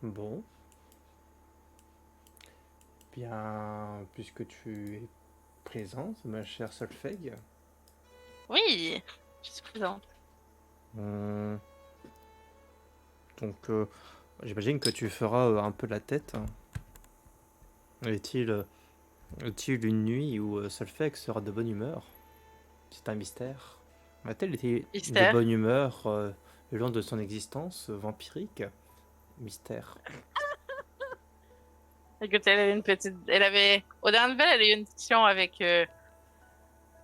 Bon, bien, puisque tu es présente, ma chère Solfeg, Oui, je suis présente. on- donc j'imagine que tu feras un peu la tête, hein. Est-il est-il une nuit où Solfeg sera de bonne humeur? C'est un mystère. A-t-elle été de Mystère. bonne humeur le long de son existence vampirique? Mystère. Écoute, elle avait une petite. Elle avait. Au dernier nouvelle, elle a eu une discussion avec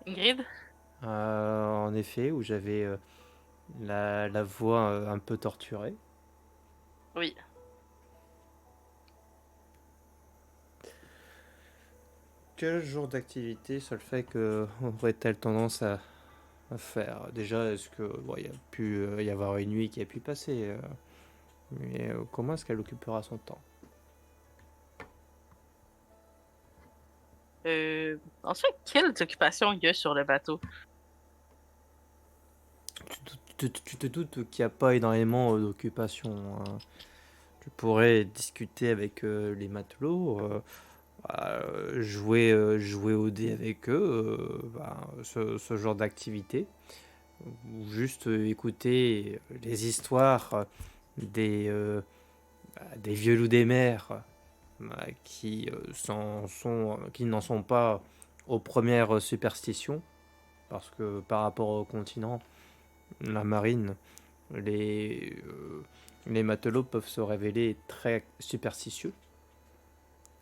Ingrid. En effet, où j'avais la voix un peu torturée. Oui. Quel genre d'activité Solfeg aurait-elle tendance à faire? Déjà, est-ce que bon, il y a pu y avoir une nuit qui a pu passer, mais comment est-ce qu'elle occupera son temps? Ensuite, quelles occupations il y a sur le bateau? Tu te doutes qu'il n'y a pas énormément d'occupations, hein. Tu pourrais discuter avec les matelots, jouer au dé avec eux, ce genre d'activité, ou juste écouter les histoires des vieux loups des mers qui n'en sont pas aux premières superstitions, parce que par rapport au continent, la marine, les, euh, les matelots peuvent se révéler très superstitieux,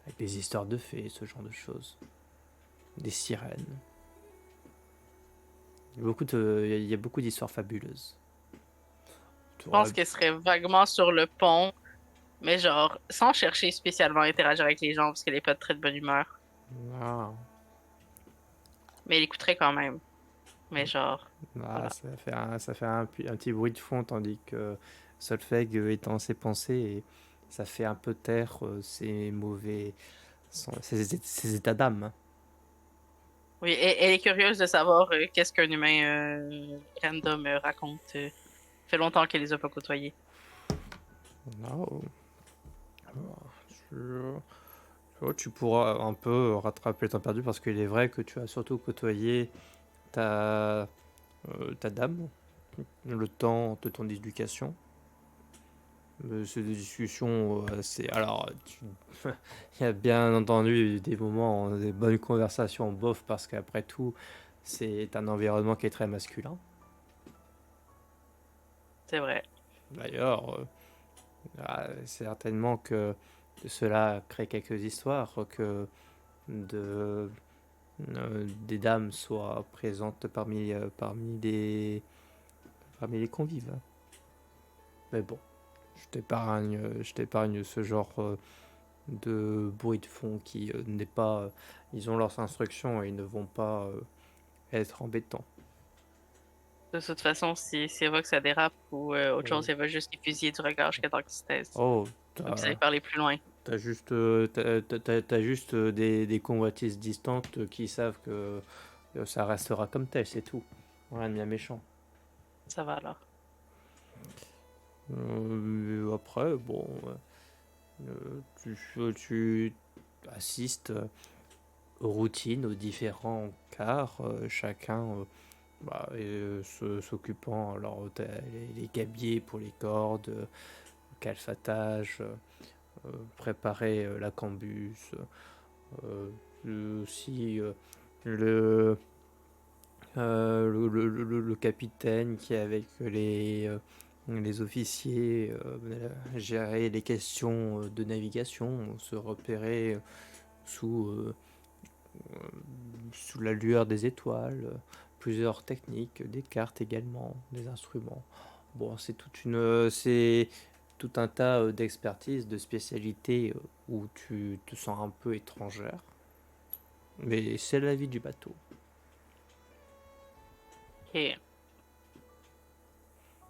avec des histoires de fées, ce genre de choses, des sirènes. Il y a beaucoup d'histoires fabuleuses. Tu Je auras- pense qu'elle serait vaguement sur le pont, mais genre, sans chercher spécialement à interagir avec les gens, parce qu'elle est pas de très de bonne humeur. Ah, Mais elle écouterait quand même. Mais genre, voilà. ça fait un petit bruit de fond, tandis que Solfeg est dans ses pensées et ça fait un peu taire ses états d'âme. Oui, elle est curieuse de savoir qu'est-ce qu'un humain random raconte. Fait longtemps qu'elle les a pas côtoyés. Non, je- tu pourras un peu rattraper le temps perdu parce qu'il est vrai que tu as surtout côtoyé ta, ta dame, le temps de ton éducation. C'est des discussions assez. Il y a bien entendu des moments, des bonnes conversations bof, parce qu'après tout, c'est un environnement qui est très masculin. C'est vrai. D'ailleurs, certainement que cela crée quelques histoires, que de, des dames soient présentes parmi les convives. Mais bon, je t'épargne ce genre de bruit de fond qui n'est pas. Ils ont leurs instructions et ils ne vont pas être embêtants. De toute façon, si elle voit que ça dérape ou autre Oh, chose, elle va juste les fusiller du regard jusqu'à temps qu'ils se taisent. oh Ou qu'ils aillent parler plus loin. t'as juste des convoitises distantes qui savent que ça restera comme tel, c'est tout. Rien de bien méchant. Ça va alors. Après, bon, tu assistes aux routines, aux différents quarts, chacun s'occupant. Alors, t'as les gabiers pour les cordes, calfatage, préparer la cambus, aussi le, le capitaine qui est avec les officiers, gérer les questions de navigation, se repérer sous, euh, sous la lueur des étoiles, plusieurs techniques, des cartes également, des instruments. Bon, c'est tout un tas d'expertise, de spécialités où tu te sens un peu étrangère, mais c'est la vie du bateau. Ok.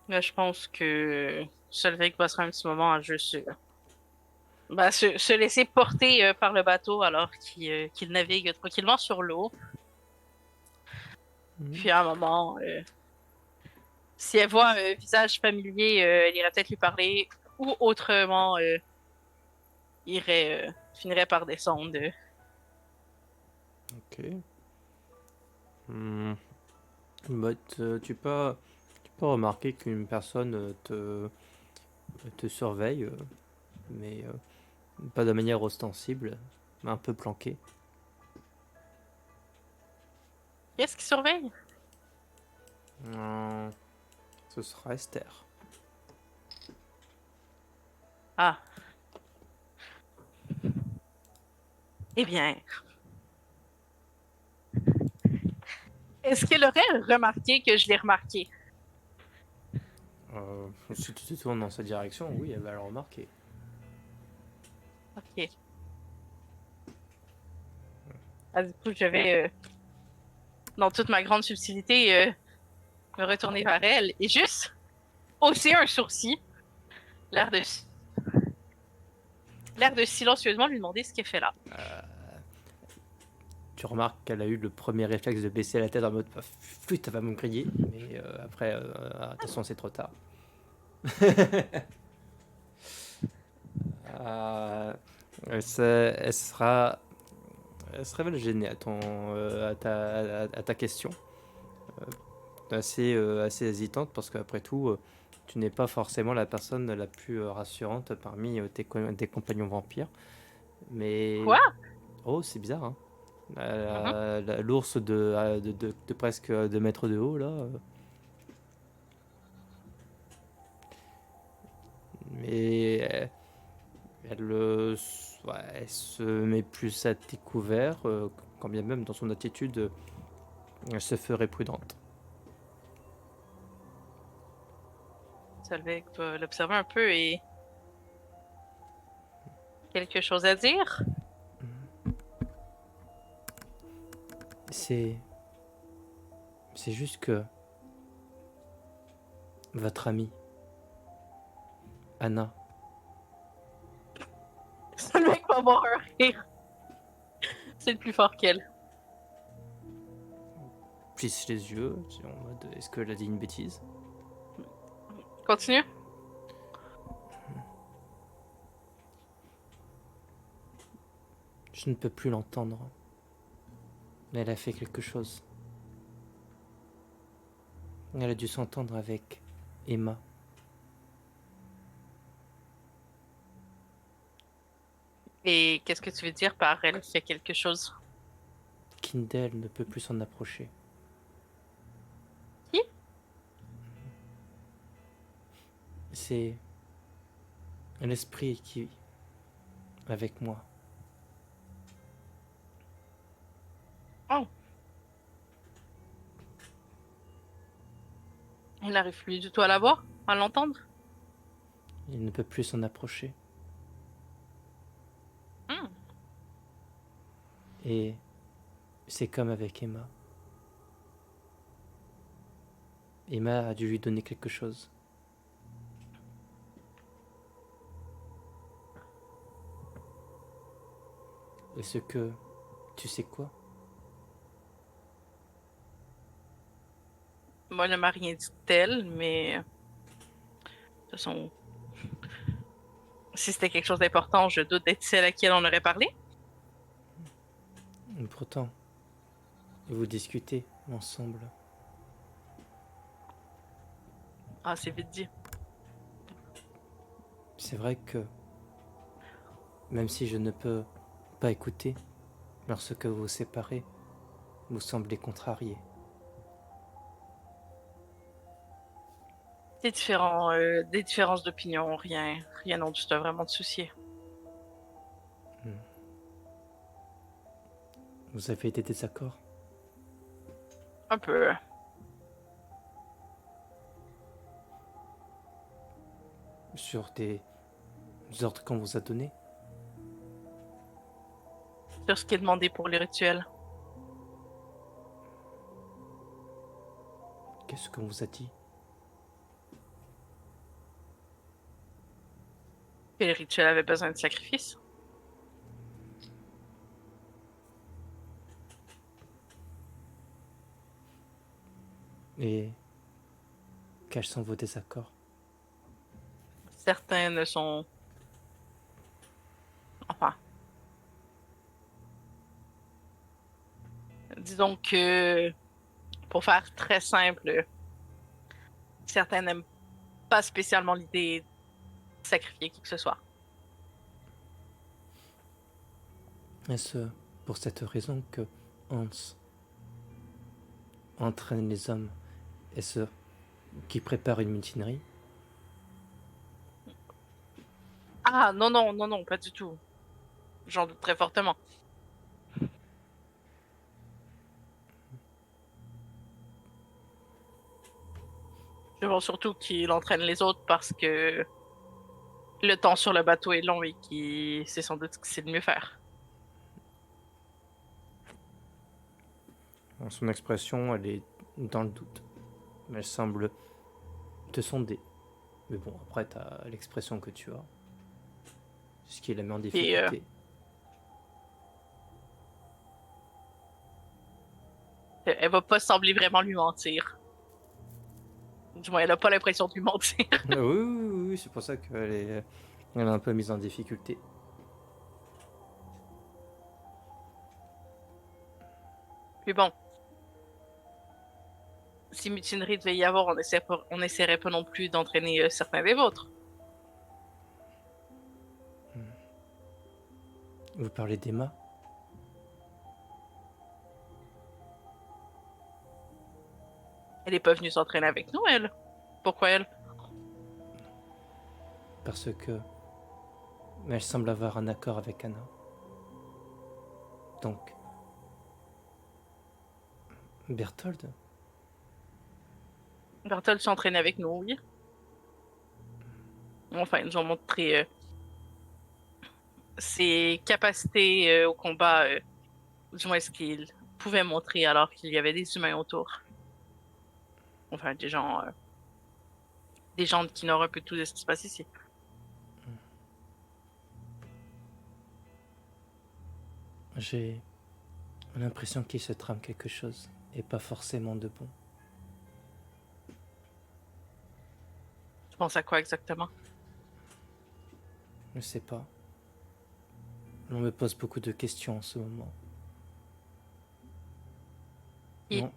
Là, je pense que Solveig passera un petit moment à juste se laisser porter par le bateau alors qu'il navigue tranquillement sur l'eau. Mhm. Puis à un moment, si elle voit un visage familier, elle ira peut-être lui parler ou autrement. finirait par descendre. Ok. Hmm. Bah, tu peux remarquer qu'une personne te surveille, mais pas de manière ostensible, mais un peu planquée. Qu'est-ce qui surveille? Hmm, ce sera Esther. Ah, eh bien, est-ce qu'elle aurait remarqué que je l'ai remarqué? Si tu te tournes dans sa direction, oui, elle va le remarquer. Ok. Ah, du coup, je vais, dans toute ma grande subtilité, me retourner vers elle et juste hausser un sourcil, l'air de, l'air de silencieusement lui demander ce qu'elle fait là. Tu remarques qu'elle a eu le premier réflexe de baisser la tête en mode flûte, elle va me griller, mais après, attention, c'est trop tard. Euh, elle sera, elle se révèle gênée à ta question, assez hésitante parce qu'après tout, tu n'es pas forcément la personne la plus rassurante parmi tes compagnons vampires. Mais Quoi? oh, c'est bizarre, hein. Mhm. L'ours de presque 2 mètres de haut là. Mais ouais, elle se met plus à découvert, quand bien même dans son attitude, elle se ferait prudente. Solveig va l'observer un peu et quelque chose à dire? C'est, c'est juste que votre amie, Anna, Solveig va avoir un rire. C'est le plus fort qu'elle. plisse les yeux, c'est en mode est-ce qu'elle a dit une bêtise? Continue. Je ne peux plus l'entendre, mais elle a fait quelque chose. Elle a dû s'entendre avec Emma. Et qu'est-ce que tu veux dire par elle fait quelque chose? Kindle ne peut plus s'en approcher. Qui? C'est un esprit qui, avec moi, Oh, il n'arrive plus du tout à la voir, à l'entendre. il ne peut plus s'en approcher. Hmm. Et c'est comme avec Emma. Emma a dû lui donner quelque chose. Est-ce que tu sais quoi? Moi, elle ne m'a rien dit d'elle, mais de toute façon, si c'était quelque chose d'important, je doute d'être celle à qui elle en aurait parlé. Pourtant, vous discutez ensemble. Ah, c'est vite dit. C'est vrai que même si je ne peux pas écouter, lorsque vous vous séparez, vous semblez contrarié. Des différences d'opinion, rien dont tu dois vraiment te soucier. Vous avez des désaccords Un peu. sur des ordres qu'on vous a donnés? Sur ce qui est demandé pour les rituels. Qu'est-ce qu'on vous a dit? Que les rituels avaient besoin de sacrifices. Et quels sont vos désaccords? Certains ne sont Disons que, pour faire très simple, certains n'aiment pas spécialement l'idée de sacrifier qui que ce soit. Est-ce pour cette raison que Hans entraîne les hommes? Est-ce qui prépare une mutinerie? Ah, non, non, non, non, pas du tout. J'en doute très fortement. Je vois surtout qu'il entraîne les autres parce que le temps sur le bateau est long et qu'il sait sans doute ce qu'il sait de mieux faire. Son expression, elle est dans le doute. Elle semble te sonder. Mais bon, après, t'as l'expression que tu as. Ce qui la met en Et difficulté. elle va pas sembler vraiment lui mentir. Du moins, elle a pas l'impression de lui mentir. Oui, oui, oui, oui, c'est pour ça elle est un peu mise en difficulté. Puis bon, si mutinerie devait y avoir, on essaierait pas non plus d'entraîner certains des vôtres. Vous parlez d'Emma? Elle est pas venue s'entraîner avec nous, elle. Pourquoi elle? Parce que elle semble avoir un accord avec Anna. Donc, Berthold? Berthold s'entraîne avec nous, oui. Enfin, ils nous ont montré ses capacités au combat, du moins ce qu'il pouvait montrer alors qu'il y avait des humains autour. Enfin, des gens qui ignorent un peu tout de ce qui se passe ici. J'ai l'impression qu'il se trame quelque chose, et pas forcément de bon. Tu penses à quoi exactement? Je sais pas. On me pose beaucoup de questions en ce moment. Et, Non.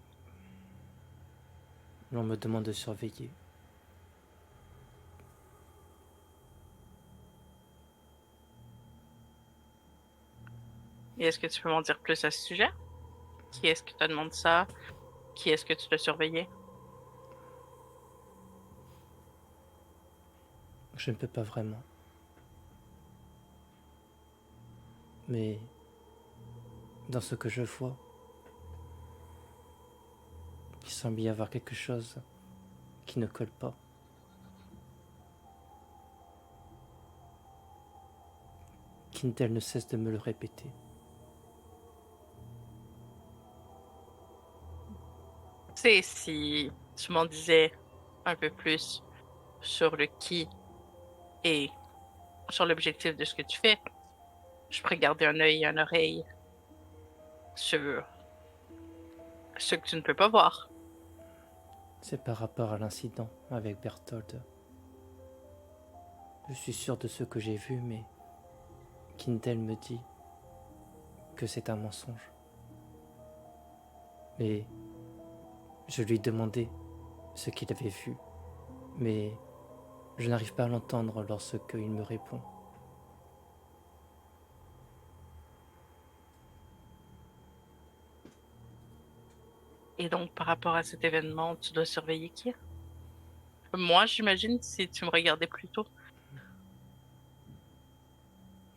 On me demande de surveiller. et est-ce que tu peux m'en dire plus à ce sujet? Qui est-ce que te demande ça? Qui est-ce que tu dois surveiller? Je ne peux pas vraiment. Mais dans ce que je vois, il semble y avoir quelque chose qui ne colle pas. Quintel ne cesse de me le répéter. Tu sais, si tu m'en disais un peu plus sur le qui et sur l'objectif de ce que tu fais, je pourrais garder un œil et une oreille sur ce que tu ne peux pas voir. C'est par rapport à l'incident avec Berthold. Je suis sûr de ce que j'ai vu, mais Quintel me dit que c'est un mensonge. Et je lui demandais ce qu'il avait vu, mais je n'arrive pas à l'entendre lorsqu'il me répond. Et donc, par rapport à cet événement, tu dois surveiller qui? Moi, j'imagine, si tu me regardais plus tôt.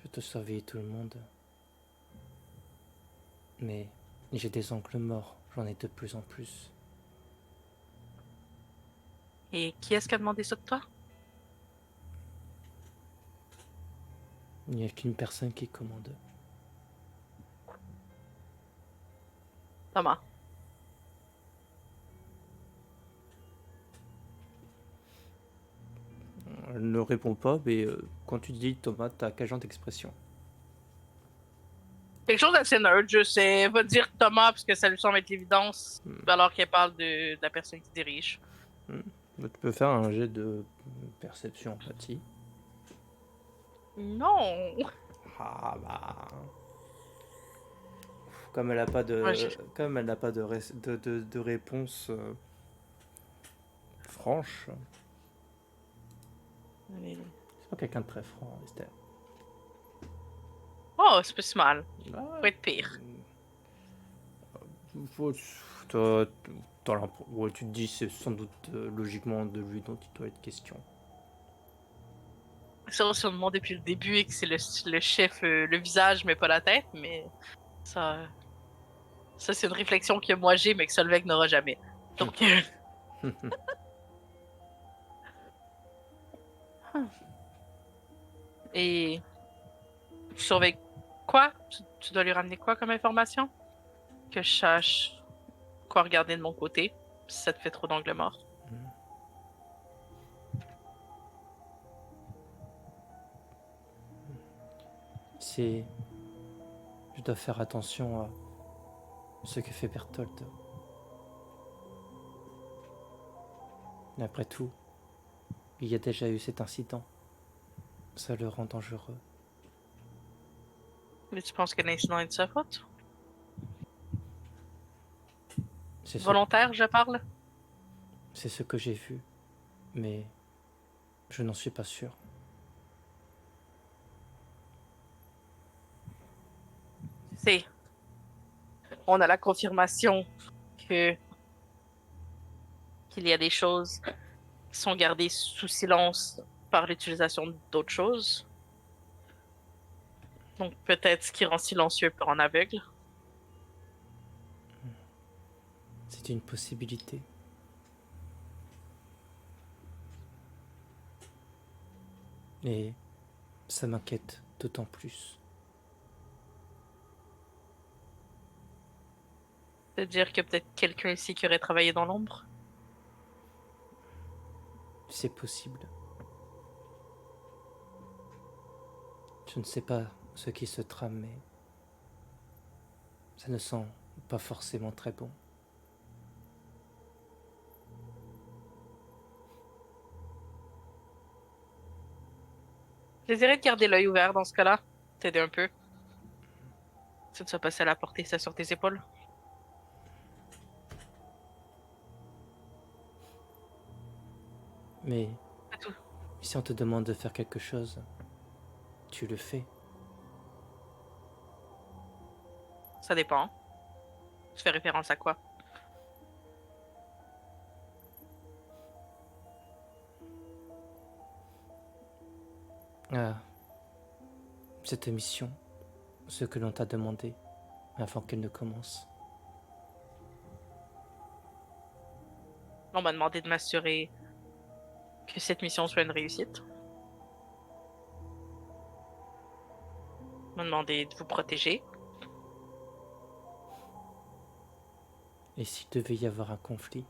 Je te surveille tout le monde, mais j'ai des ongles morts, j'en ai de plus en plus. Et qui est-ce qui a demandé ça de toi? Il n'y a qu'une personne qui commande. Thomas. Elle ne répond pas, mais quand tu dis Thomas, t'as quel genre d'expression? Quelque chose d'assez neutre, je sais. Va dire Thomas parce que ça lui semble être l'évidence, alors qu'elle parle de la personne qui dirige. Tu peux faire un jet de perception empathie. Non! Ah bah. Comme elle n'a pas Moi, je... comme elle n'a pas de réponse franche. C'est pas quelqu'un de très franc, Esther. Oh, c'est pas si mal. Ah, Faut être pire. faut- ouais, tu te dis c'est sans doute logiquement de lui dont il doit être question. C'est vrai si on demande depuis le début et que c'est le chef, le visage, mais pas la tête, mais ça, ça c'est une réflexion que moi j'ai, mais que Solveig n'aura jamais. Donc, et tu surveilles quoi? Tu dois lui ramener quoi comme information? Que je sache quoi regarder de mon côté, si ça te fait trop d'angle mort. C'est... Je dois faire attention à ce que fait Berthold. Après tout, il y a déjà eu cet incident. Ça le rend dangereux. Mais tu penses que l'incident est de sa faute? C'est ce, Volontaire, je parle? c'est ce que j'ai vu, mais je n'en suis pas sûr. C'est. On a la confirmation que qu'il y a des choses qui sont gardées sous silence par l'utilisation d'autres choses. Donc peut-être ce qui rend silencieux peut rendre aveugle. C'est une possibilité. Et ça m'inquiète d'autant plus. C'est-à-dire qu'il y a peut-être quelqu'un ici qui aurait travaillé dans l'ombre. C'est possible. Je ne sais pas ce qui se trame, mais ça ne sent pas forcément très bon. J'essaierai de garder l'œil ouvert dans ce cas-là. T'aider un peu. Ça te soit passé à la portée, ça sur tes épaules. Mais C'est tout. si on te demande de faire quelque chose, tu le fais. Ça dépend. Tu fais référence à quoi? Ah, cette mission, ce que l'on t'a demandé avant qu'elle ne commence. On m'a demandé de m'assurer que cette mission soit une réussite. On m'a demandé de vous protéger. Et s'il devait y avoir un conflit,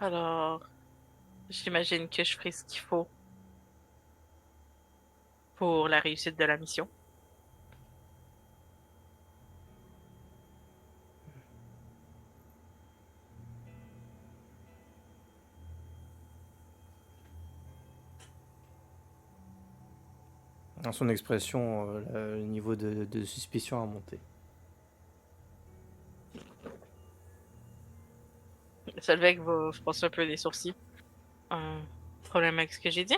Alors, j'imagine que je ferai ce qu'il faut pour la réussite de la mission. dans son expression, le niveau de suspicion a monté. Solveig va froncer un peu les sourcils. Un problème avec ce que j'ai dit?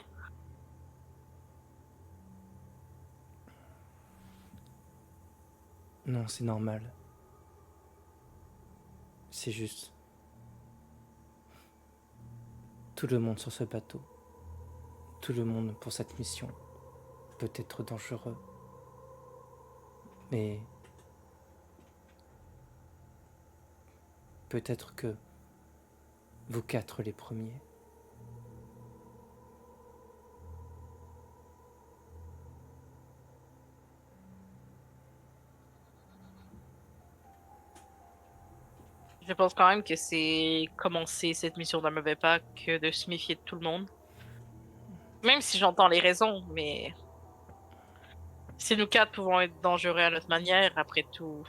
Non, c'est normal. C'est juste... Tout le monde sur ce bateau, tout le monde pour cette mission peut être dangereux. Mais peut-être que vous quatre les premiers. Je pense quand même que c'est commencer cette mission d'un mauvais pas que de se méfier de tout le monde. Même si j'entends les raisons, mais si nous quatre pouvons être dangereux à notre manière, après tout,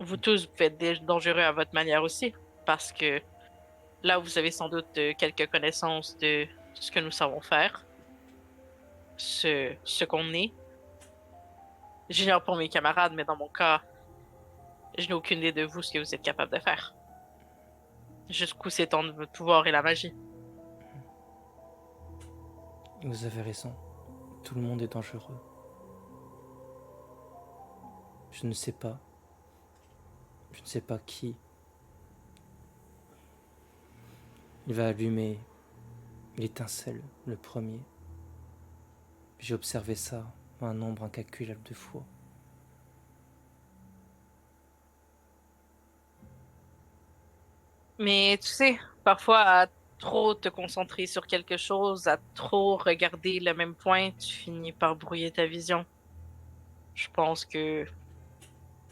vous tous, vous pouvez être dangereux à votre manière aussi, parce que là, vous avez sans doute quelques connaissances de ce que nous savons faire, ce qu'on est. J'ignore pour mes camarades, mais dans mon cas, je n'ai aucune idée de vous ce que vous êtes capable de faire. Jusqu'où s'étend votre pouvoir et la magie. Vous avez raison. Tout le monde est dangereux. Je ne sais pas. Je ne sais pas qui. Il va allumer l'étincelle, le premier. J'ai observé ça un nombre incalculable de fois. Mais tu sais, parfois, à trop te concentrer sur quelque chose, à trop regarder le même point, tu finis par brouiller ta vision. Je pense que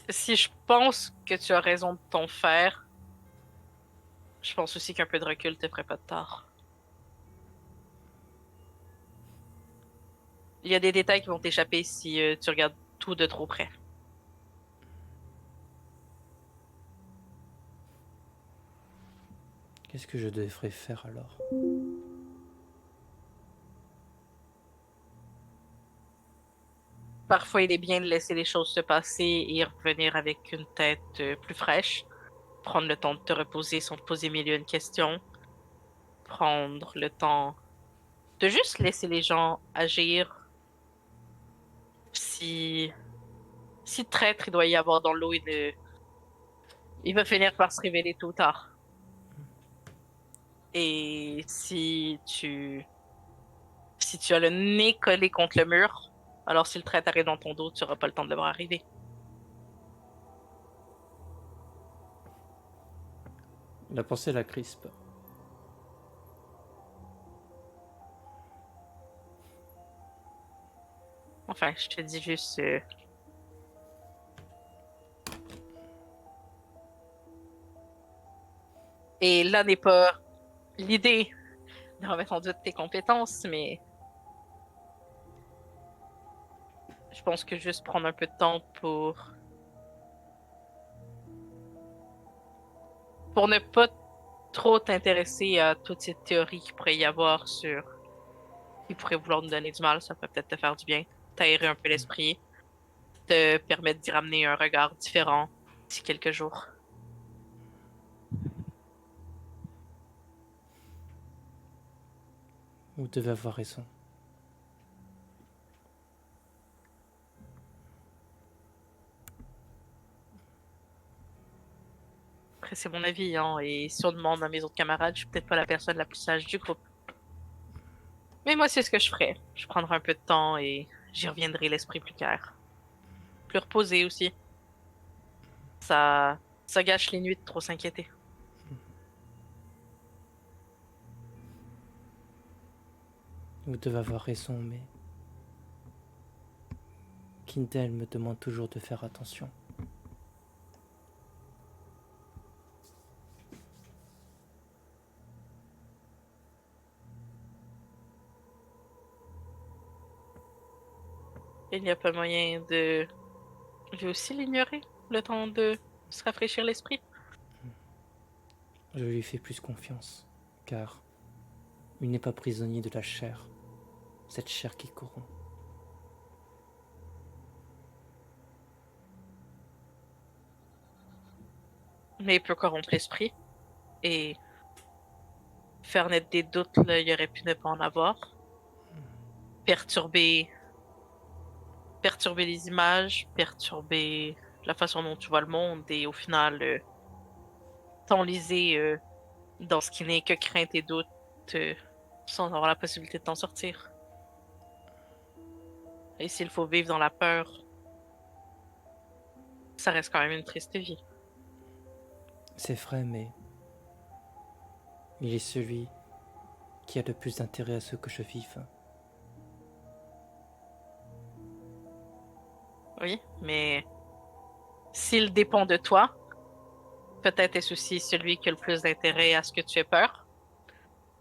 si je pense que tu as raison de t'en faire, je pense aussi qu'un peu de recul te ferait pas de tort. Il y a des détails qui vont t'échapper si tu regardes tout de trop près. Qu'est-ce que je devrais faire alors? Parfois, il est bien de laisser les choses se passer et y revenir avec une tête plus fraîche, prendre le temps de te reposer sans te poser mille et une questions, prendre le temps de juste laisser les gens agir. Si, si traître il doit y avoir dans l'eau, il va finir par se révéler tôt ou tard. Et si tu as le nez collé contre le mur, alors si le traître arrive dans ton dos, tu n'auras pas le temps de le voir arriver. La pensée la crispe. Enfin, je te dis juste, et là n'est pas l'idée de remettre en doute tes compétences, mais je pense que juste prendre un peu de temps pour ne pas trop t'intéresser à toutes ces théories qu'il pourrait y avoir sur qui pourrait vouloir nous donner du mal, ça peut peut-être te faire du bien, t'aérer un peu l'esprit, te permettre d'y ramener un regard différent d'ici quelques jours. Vous devez avoir raison. Après, c'est mon avis, hein, et si on demande à mes autres camarades, je suis peut-être pas la personne la plus sage du groupe. Mais moi, c'est ce que je ferais. Je prendrai un peu de temps et j'y reviendrai l'esprit plus clair. Plus reposé aussi. Ça gâche les nuits de trop s'inquiéter. Vous devez avoir raison, mais Kindle me demande toujours de faire attention. Il n'y a pas moyen de lui aussi l'ignorer, le temps de se rafraîchir l'esprit. Je lui fais plus confiance, car il n'est pas prisonnier de la chair, cette chair qui corrompt. Mais il peut corrompre l'esprit et faire naître des doutes, là, il aurait pu ne pas en avoir. Perturber, perturber les images, perturber la façon dont tu vois le monde et au final t'enliser dans ce qui n'est que crainte et doute euh, sans avoir la possibilité de t'en sortir. Et s'il faut vivre dans la peur, ça reste quand même une triste vie. C'est vrai, mais il est celui qui a le plus d'intérêt à ce que je vive. Oui, mais s'il dépend de toi, peut-être est-ce aussi celui qui a le plus d'intérêt à ce que tu aies peur,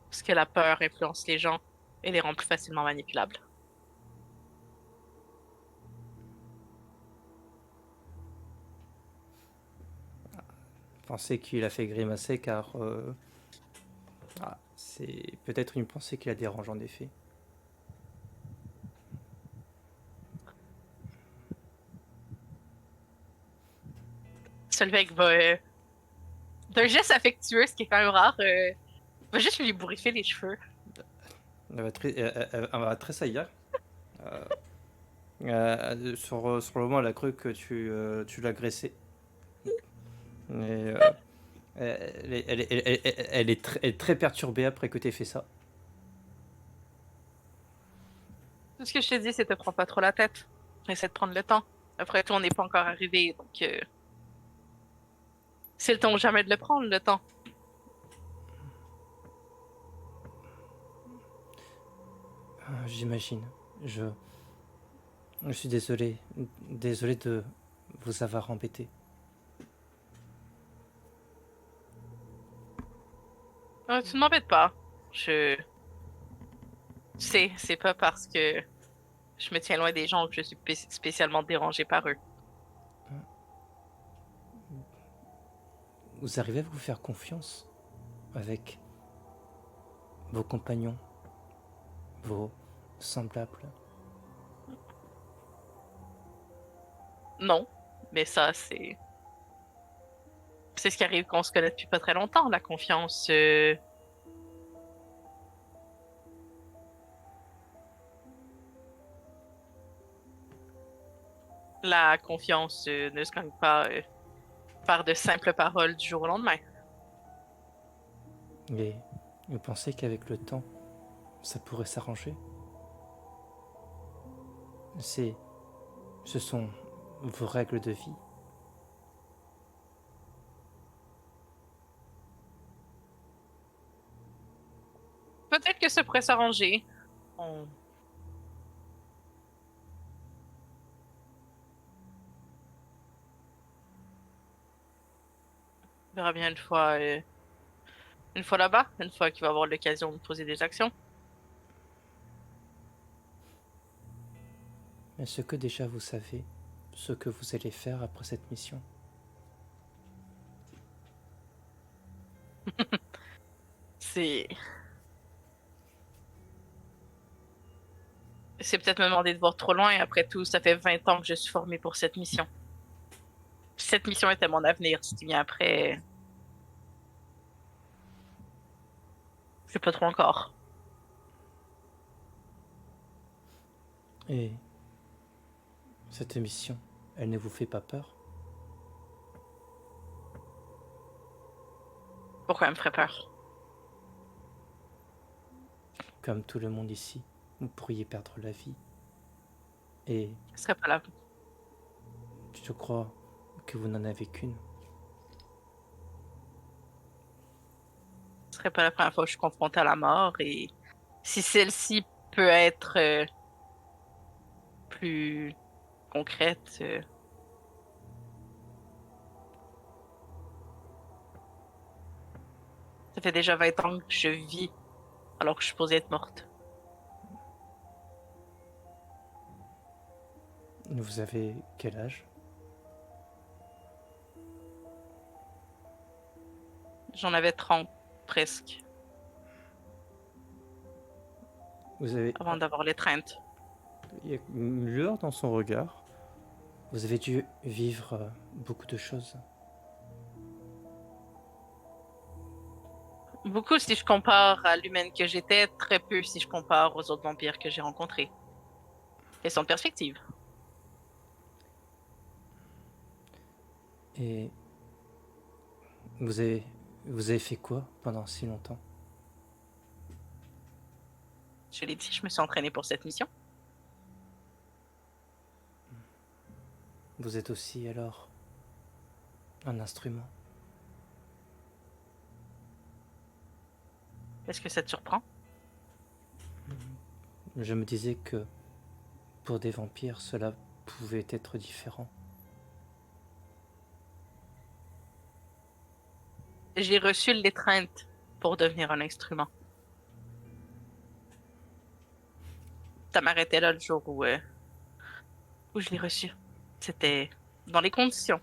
parce que la peur influence les gens et les rend plus facilement manipulables. pensée qui l'a fait grimacer car c'est peut-être une pensée qui la dérange en effet. Solveig va, d'un geste affectueux, ce qui est quand même rare, va juste lui bourrifer les cheveux. Elle va tressaillir. Euh, sur le moment, elle a cru que tu l'agressais. Et, elle est très perturbée après que tu aies fait ça. Tout ce que je te dis, c'est te prends pas trop la tête. Essaie de prendre le temps. Après tout, on n'est pas encore arrivé, donc c'est le temps ou jamais de le prendre, le temps. J'imagine. Je, je suis désolé. Désolé de vous avoir embêté. Tu ne m'embêtes pas. Je sais, c'est pas parce que je me tiens loin des gens que je suis spécialement dérangée par eux. Vous arrivez à vous faire confiance avec vos compagnons, vos semblables. Non, mais ça, c'est ce qui arrive quand on se connaît depuis pas très longtemps, la confiance. La confiance ne se gagne pas par de simples paroles du jour au lendemain. Et vous pensez qu'avec le temps, ça pourrait s'arranger? C'est, ce sont vos règles de vie. Peut-être que ça pourrait s'arranger. On verra bien une fois là-bas, une fois qu'il va avoir l'occasion de poser des actions. Est-ce que déjà vous savez ce que vous allez faire après cette mission? C'est, c'est peut-être me demander de voir trop loin. Après tout, ça fait 20 ans que je suis formée pour cette mission. Cette mission était mon avenir. Ce qui vient après, je sais pas trop encore. Et cette mission, elle ne vous fait pas peur? Pourquoi elle me ferait peur? Comme tout le monde ici, vous pourriez perdre la vie. Et Ce serait pas la, je crois que vous n'en avez qu'une. ce serait pas la première fois que je suis confrontée à la mort. Et si celle-ci peut être plus concrète, ça fait déjà 20 ans que je vis alors que je suis supposée être morte. Vous avez quel âge? J'en avais 30 presque Vous avez... avant d'avoir l'étreinte. Il y a une lueur dans son regard. Vous avez dû vivre beaucoup de choses. Beaucoup si je compare à l'humaine que j'étais, très peu si je compare aux autres vampires que j'ai rencontrés. Question de perspective. Et vous avez, vous avez fait quoi pendant si longtemps? Je l'ai dit, je me suis entraînée pour cette mission. Vous êtes aussi alors un instrument. Est-ce que ça te surprend? Je me disais que pour des vampires, cela pouvait être différent. J'ai reçu l'étreinte pour devenir un instrument. Ça m'arrêtait là le jour où je l'ai reçu. C'était dans les conditions.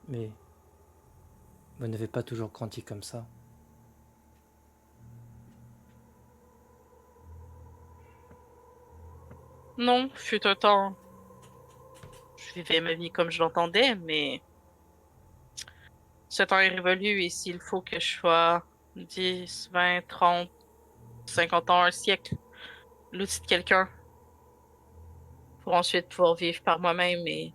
Mais vous n'avez pas toujours grandi comme ça. Non, fut un temps, je vivais ma vie comme je l'entendais, mais ce temps est révolu et s'il faut que je sois 10, 20, 30, 50 ans, un siècle, l'outil de quelqu'un pour ensuite pouvoir vivre par moi-même et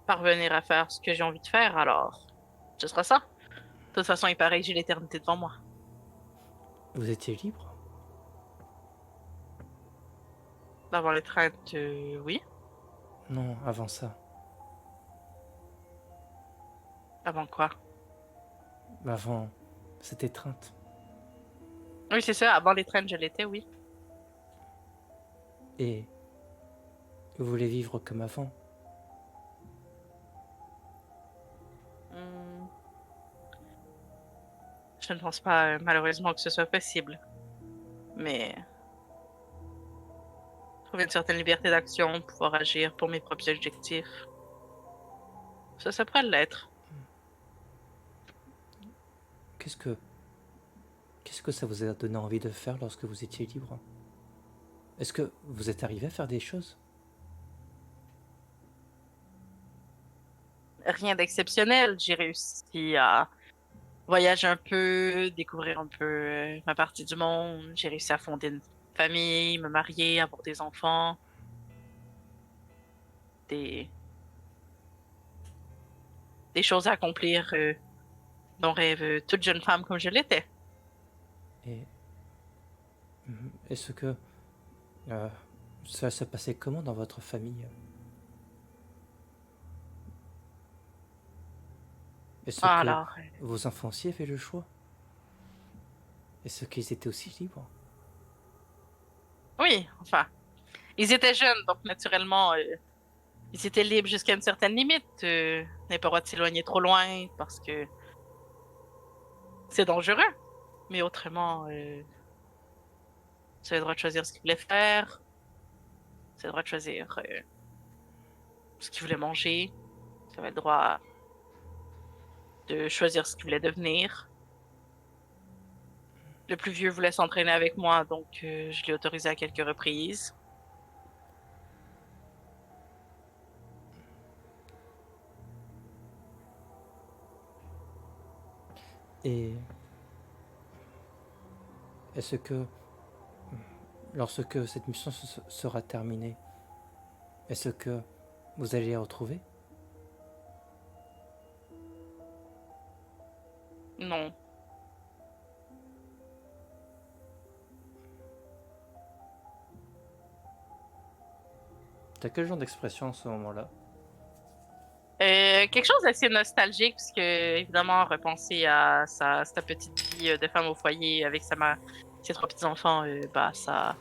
parvenir à faire ce que j'ai envie de faire, alors ce sera ça. De toute façon, il paraît que j'ai l'éternité devant moi. Vous étiez libre? D'avoir les trains oui. Non, avant ça. Avant quoi? Avant cette étreinte. Oui, c'est ça. Avant les trains, je l'étais, oui. Et vous voulez vivre comme avant. Hmm, je ne pense pas, malheureusement, que ce soit possible. Mais trouver une certaine liberté d'action, pouvoir agir pour mes propres objectifs, ça pourrait l'être. Qu'est-ce que... Qu'est-ce que ça vous a donné envie de faire lorsque vous étiez libre? Est-ce que vous êtes arrivé à faire des choses? Rien d'exceptionnel. J'ai réussi à voyager un peu, découvrir un peu ma partie du monde. J'ai réussi à fonder une famille, me marier, avoir des enfants, des, des choses à accomplir dont rêve toute jeune femme comme je l'étais. Et est-ce que euh, ça se passait comment dans votre famille? Est-ce que Alors, vos enfants aussi avaient le choix? Est-ce qu'ils étaient aussi libres? oui, enfin, ils étaient jeunes, donc naturellement, ils étaient libres jusqu'à une certaine limite. N'avaient pas le droit de s'éloigner trop loin parce que c'est dangereux. Mais autrement, ils avaient le droit de choisir ce qu'ils voulaient faire, ils avaient le droit de choisir ce qu'ils voulaient manger, ils avaient le droit de choisir ce qu'ils voulaient devenir. Le plus vieux voulait s'entraîner avec moi, donc je l'ai autorisé à quelques reprises. Et est-ce que lorsque cette mission sera terminée, est-ce que vous allez les retrouver? Non. T'as quel genre d'expression en ce moment-là? Quelque chose d'assez nostalgique, puisque évidemment, repenser à sa petite vie de femme au foyer avec ses trois petits-enfants, bah, ça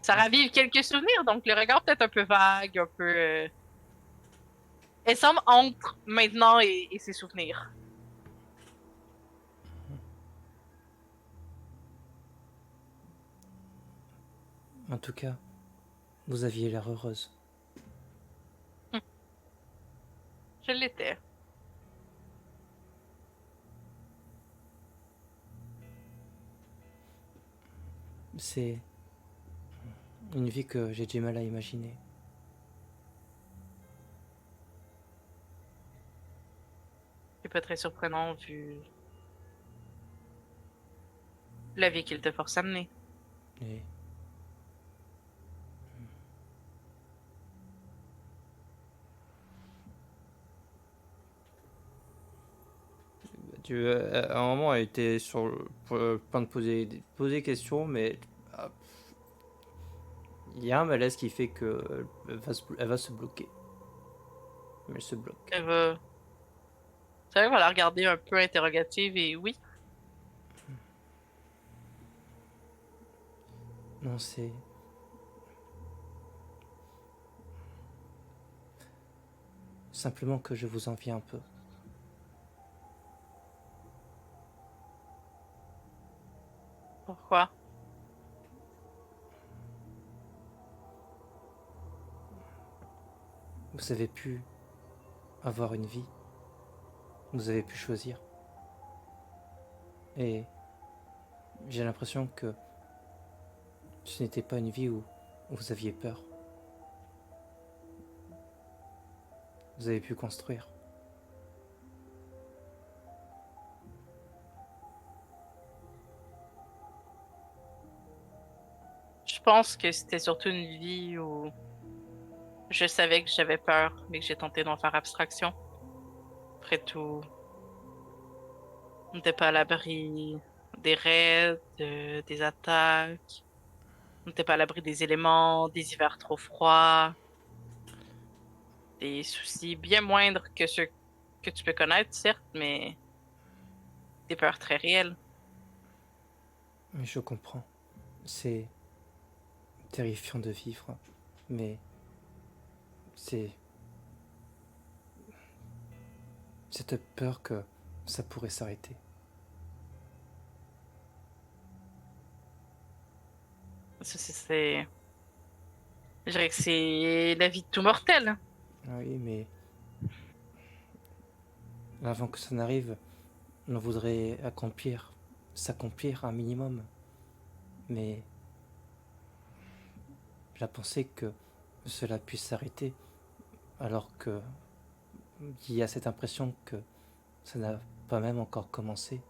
ravive quelques souvenirs. Donc, le regard peut-être un peu vague, un peu. Elle semble entre maintenant et ses souvenirs. En tout cas, vous aviez l'air heureuse. Hum, je l'étais. C'est une vie que j'ai du mal à imaginer. C'est pas très surprenant vu la vie qu'il te force à mener. Et à un moment, elle était sur le point de poser des questions, mais ah, il y a un malaise qui fait que elle va se bloquer. Elle se bloque. Elle va. C'est vrai qu'on va la regarder un peu interrogative et oui. Non, c'est simplement que je vous envie un peu. Pourquoi? vous avez pu avoir une vie, vous avez pu choisir. Et j'ai l'impression que ce n'était pas une vie où vous aviez peur. Vous avez pu construire. Je pense que c'était surtout une vie où je savais que j'avais peur, mais que j'ai tenté d'en faire abstraction. Après tout, on n'était pas à l'abri des raids, des attaques. On n'était pas à l'abri des éléments, des hivers trop froids, des soucis bien moindres que ceux que tu peux connaître, certes, mais des peurs très réelles. Mais je comprends. C'est terrifiant de vivre, mais c'est cette peur que ça pourrait s'arrêter. C'est, je dirais que c'est la vie de tout mortel. Oui, mais avant que ça n'arrive, on voudrait s'accomplir un minimum. Mais la pensée que cela puisse s'arrêter, alors que il y a cette impression que ça n'a pas même encore commencé,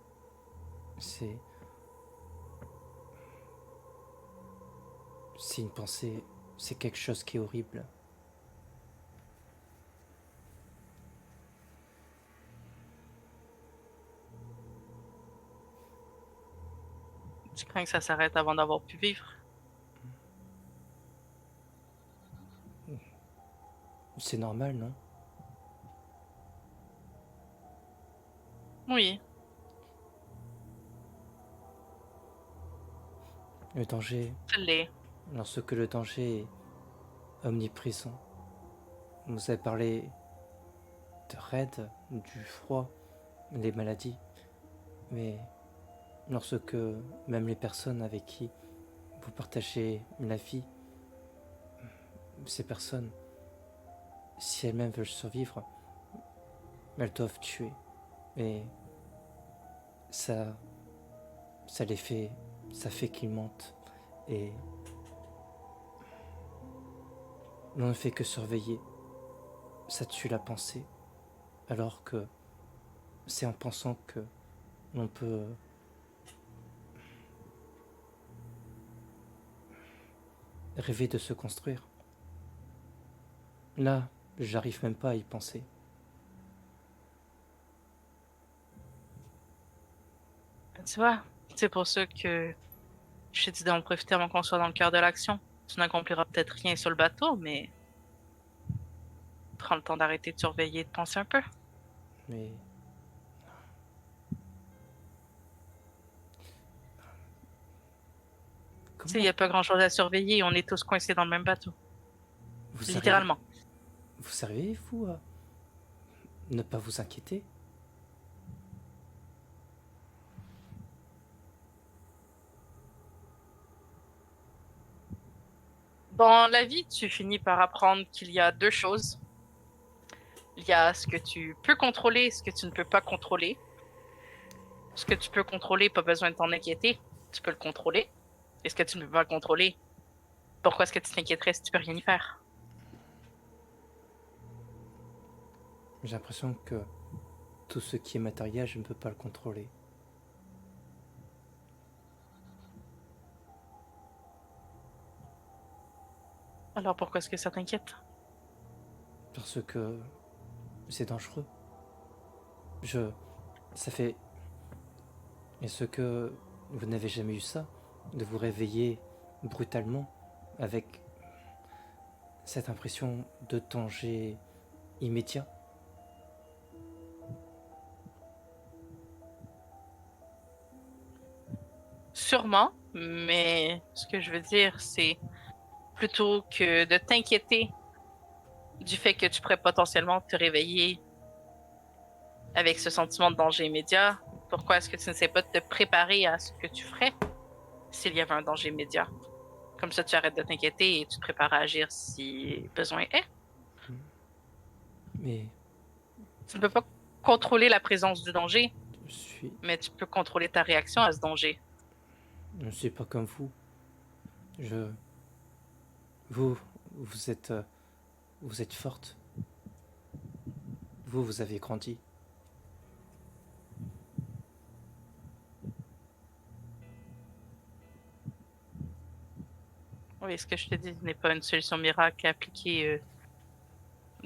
c'est c'est une pensée, c'est quelque chose qui est horrible. Tu crains que ça s'arrête avant d'avoir pu vivre. C'est normal, non? Oui, Le danger, ça l'est. lorsque le danger est omniprésent. Vous avez parlé de raid, du froid, des maladies, mais lorsque même les personnes avec qui vous partagez la vie, ces personnes, si elles-mêmes veulent survivre, elles doivent tuer. Et ça, ça les fait, ça fait qu'ils mentent. Et l'on ne fait que surveiller. Ça tue la pensée. Alors que c'est en pensant que l'on peut rêver de se construire. Là, j'arrive même pas à y penser. Tu vois, c'est pour ça que je t'ai dit d'en profiter avant qu'on soit dans le cœur de l'action. Tu n'accompliras peut-être rien sur le bateau, mais prends le temps d'arrêter de surveiller et de penser un peu. Mais Tu sais, il n'y comment a pas grand-chose à surveiller, on est tous coincés dans le même bateau. vous arrivez, Littéralement. vous arrivez, vous, à ne pas vous inquiéter? Dans la vie, tu finis par apprendre qu'il y a deux choses. Il y a ce que tu peux contrôler et ce que tu ne peux pas contrôler. Ce que tu peux contrôler, pas besoin de t'en inquiéter. Tu peux le contrôler. Et ce que tu ne peux pas contrôler, pourquoi est-ce que tu t'inquiéterais si tu peux rien y faire? J'ai l'impression que tout ce qui est matériel, je ne peux pas le contrôler. Alors pourquoi est-ce que ça t'inquiète? Parce que c'est dangereux. Je. Ça fait. Est-ce que vous n'avez jamais eu ça? De vous réveiller brutalement avec cette impression de danger immédiat? Sûrement, mais ce que je veux dire, c'est plutôt que de t'inquiéter du fait que tu pourrais potentiellement te réveiller avec ce sentiment de danger immédiat, pourquoi est-ce que tu n'essaies pas de te préparer à ce que tu ferais s'il y avait un danger immédiat? Comme ça, tu arrêtes de t'inquiéter et tu te prépares à agir si besoin est. Mais Tu ne peux pas contrôler la présence du danger, je suis... mais tu peux contrôler ta réaction à ce danger. Je ne suis pas comme vous. Je... Vous, vous êtes... vous êtes forte. Vous avez grandi. Oui, ce que je te dis n'est pas une solution miracle à appliquer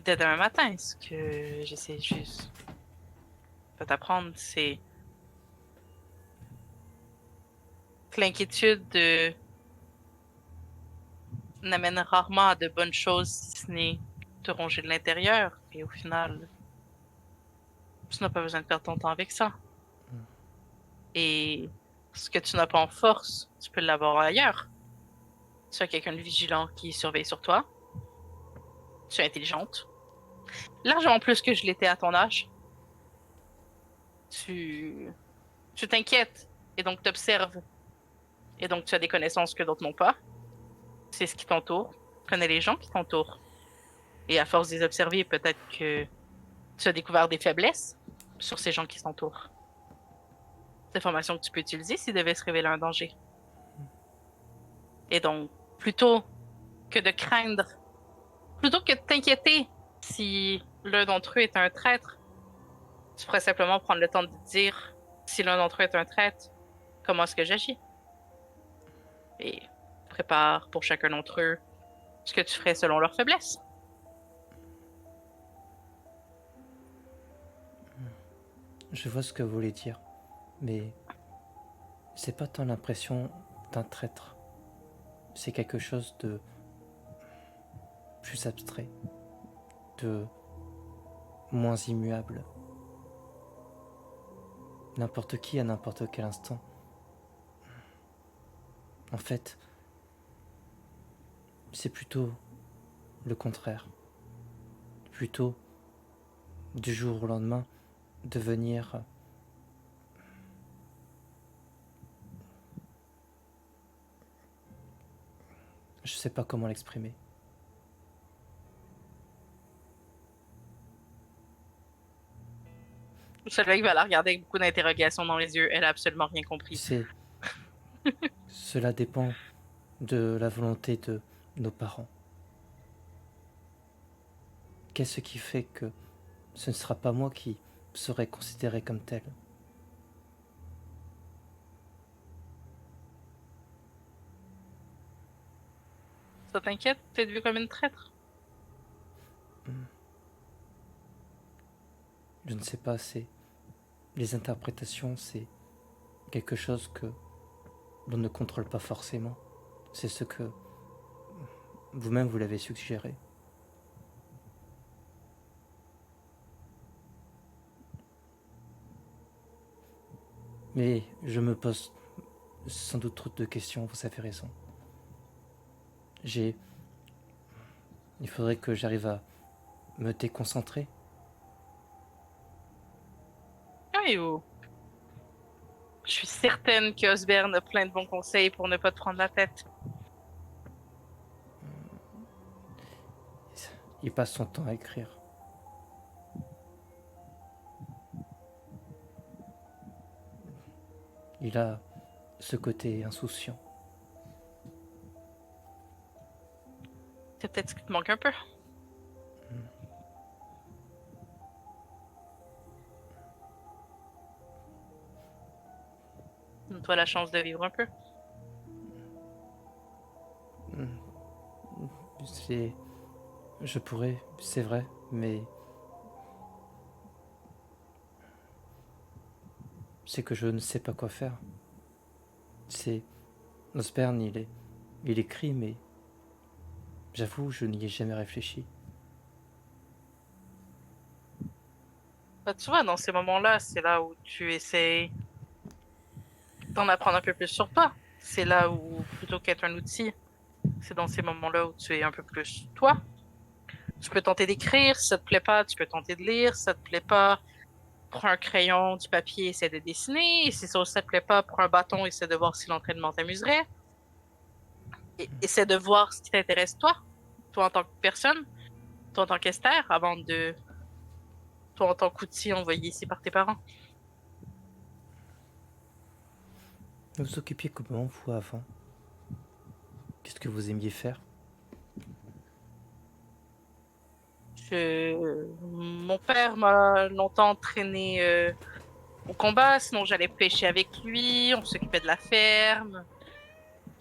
dès demain matin. Ce que j'essaie juste de t'apprendre, c'est que l'inquiétude n'amène rarement à de bonnes choses si ce n'est te ronger de l'intérieur. Et au final, tu n'as pas besoin de perdre ton temps avec ça. Et ce que tu n'as pas en force, tu peux l'avoir ailleurs. Tu as quelqu'un de vigilant qui surveille sur toi. Tu es intelligente. Largement plus que je l'étais à ton âge. Tu tu t'inquiètes et donc t'observes et donc tu as des connaissances que d'autres n'ont pas. C'est ce qui t'entoure. Tu connais les gens qui t'entourent. Et à force de les observer, peut-être que tu as découvert des faiblesses sur ces gens qui t'entourent. Des informations que tu peux utiliser s'il devait se révéler un danger. Et donc, plutôt que de craindre, plutôt que de t'inquiéter si l'un d'entre eux est un traître, tu pourrais simplement prendre le temps de te dire si l'un d'entre eux est un traître, comment est-ce que j'agis? Et prépare pour chacun d'entre eux ce que tu ferais selon leurs faiblesses. Je vois ce que vous voulez dire. Mais c'est pas tant l'impression d'un traître. C'est quelque chose de plus abstrait, de moins immuable. N'importe qui à n'importe quel instant. En fait, c'est plutôt le contraire. Plutôt, du jour au lendemain, devenir... Je sais pas comment l'exprimer. Celle-là, va la regarder avec beaucoup d'interrogations dans les yeux. Elle a absolument rien compris. C'est... Cela dépend de la volonté de nos parents. Qu'est-ce qui fait que ce ne sera pas moi qui serai considéré comme tel? Ça t'inquiète? T'es vu comme une traître? Je ne sais pas, c'est... Les interprétations, c'est quelque chose que l'on ne contrôle pas forcément. C'est ce que vous-même vous l'avez suggéré. Mais je me pose sans doute trop de questions, vous avez raison. Il faudrait que j'arrive à me déconcentrer. Oui, ou... Je suis certaine que Osbern a plein de bons conseils pour ne pas te prendre la tête. Il passe son temps à écrire. Il a ce côté insouciant. C'est peut-être ce qui te manque un peu. Donne-toi la chance de vivre un peu. C'est... Je pourrais, c'est vrai, mais... C'est que je ne sais pas quoi faire. C'est... Osbern, il écrit, mais... J'avoue, je n'y ai jamais réfléchi. Bah, tu vois, dans ces moments-là, c'est là où tu essaies d'en apprendre un peu plus sur toi. C'est là où, plutôt qu'être un outil, c'est dans ces moments-là où tu es un peu plus toi. Tu peux tenter d'écrire, si ça te plaît pas, tu peux tenter de lire, si ça te plaît pas, prends un crayon, du papier, essaie de dessiner, et si ça te plaît pas, prends un bâton, essaie de voir si l'entraînement t'amuserait, et essaie de voir ce qui t'intéresse toi en tant que personne, toi en tant qu'Esther, avant de toi en tant qu'outil envoyé ici par tes parents. Vous vous occupiez comment, vous, avant? Qu'est-ce que vous aimiez faire? Mon père m'a longtemps entraîné au combat, sinon j'allais pêcher avec lui, on s'occupait de la ferme.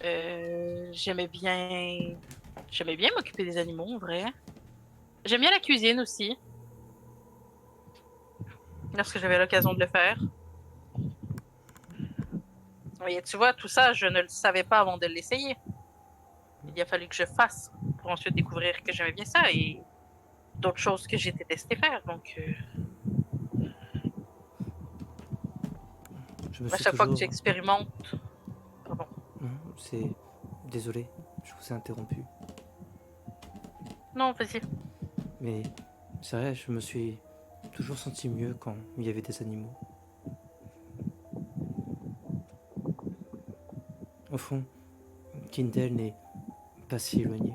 Euh, j'aimais bien, j'aimais bien m'occuper des animaux, en vrai. J'aime bien la cuisine aussi, lorsque j'avais l'occasion de le faire. Et tu vois, tout ça, je ne le savais pas avant de l'essayer. Il a fallu que je fasse pour ensuite découvrir que j'aimais bien ça et d'autres choses que j'ai détesté faire. Donc, Je me à suis chaque fois que toujours... j'expérimente, pardon. Non, c'est... Désolé, je vous ai interrompu. Non, vas-y. Mais c'est vrai, je me suis toujours senti mieux quand il y avait des animaux. Au fond, Kindle n'est pas si éloigné.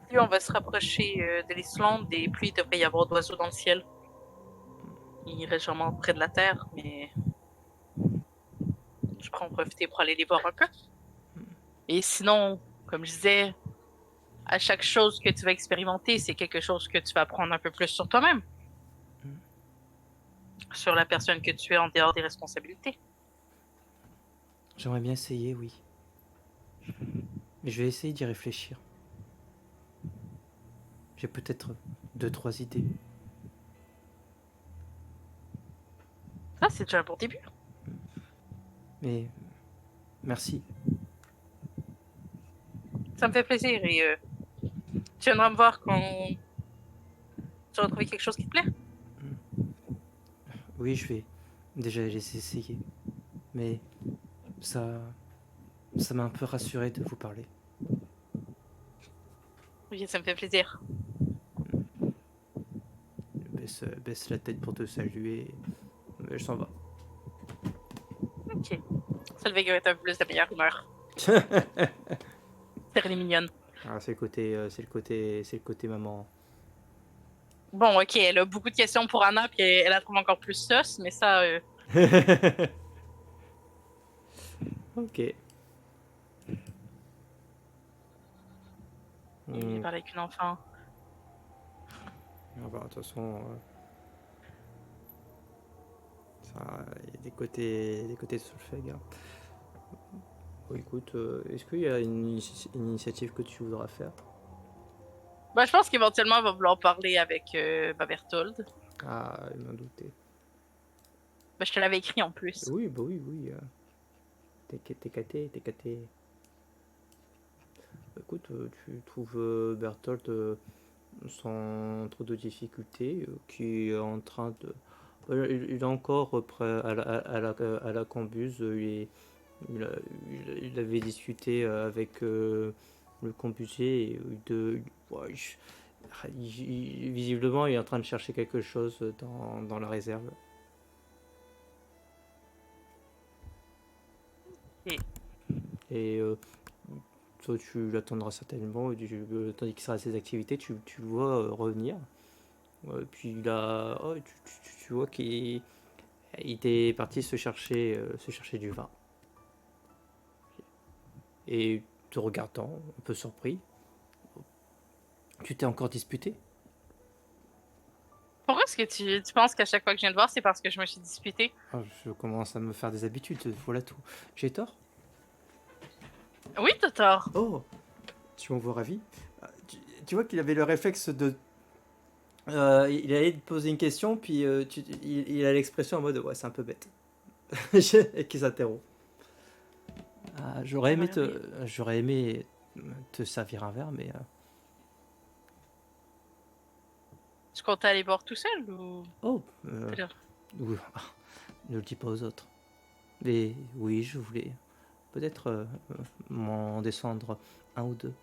Plus on va se rapprocher de l'Islande et plus il devrait y avoir d'oiseaux dans le ciel. Il reste vraiment près de la Terre, mais je pourrais en profiter pour aller les voir un peu. Et sinon, comme je disais, à chaque chose que tu vas expérimenter, c'est quelque chose que tu vas apprendre un peu plus sur toi-même, sur la personne que tu es en dehors des responsabilités. J'aimerais bien essayer, oui. Mais je vais essayer d'y réfléchir. J'ai peut-être deux, trois idées. Ça, c'est déjà un bon début. Mais merci. Ça me fait plaisir et tu viendras me voir quand tu auras trouvé quelque chose qui te plaît. Oui, je vais déjà les essayer. Mais ça... Ça m'a un peu rassuré de vous parler. Oui, ça me fait plaisir. Baisse la tête pour te saluer. Mais je s'en va. Ok. Solveig est un peu plus de meilleure humeur. Elle est mignonne. Ah, c'est le côté maman. Bon, ok, elle a beaucoup de questions pour Anna, puis elle la trouve encore plus sauce, mais ça, Ok. il Hmm. parle avec une enfant. Ah bah, de toute façon, il y a des côtés de solfège. Hein. Bon, écoute, est-ce qu'il y a une initiative que tu voudras faire? Ben, je pense qu'éventuellement, elle va vouloir parler avec Berthold. Ah, il m'a douté. Ben, je te l'avais écrit en plus. Oui, bah oui, oui. T'es caté, t'es caté. Bah, écoute, tu trouves Berthold sans trop de difficultés, qui est en train de... il est encore prêt à la cambuse. Il, a- il avait discuté avec le cambusier et ouais, visiblement il est en train de chercher quelque chose dans la réserve. Et Et toi tu l'attendras certainement, tandis qu'il sera à ses activités, tu le vois revenir. Puis il a, oh, tu vois qu'il il était parti se chercher du vin. Et te regardant, un peu surpris, tu t'es encore disputé? pourquoi est-ce que tu penses qu'à chaque fois que je viens de voir, c'est parce que je me suis disputée? Ah, je commence à me faire des habitudes, voilà tout. J'ai tort? Oui, t'as tort. Oh, tu m'en vois ravi. Tu vois qu'il avait le réflexe de... il allait te poser une question, puis il a l'expression en mode ouais, c'est un peu bête. Et qui s'interrompt. Ah, C'est merveilleux. j'aurais aimé te servir un verre, mais Tu comptes aller boire tout seul ou oh, peut-être? oui, ne le dis pas aux autres. Mais oui, je voulais peut-être m'en descendre un ou deux,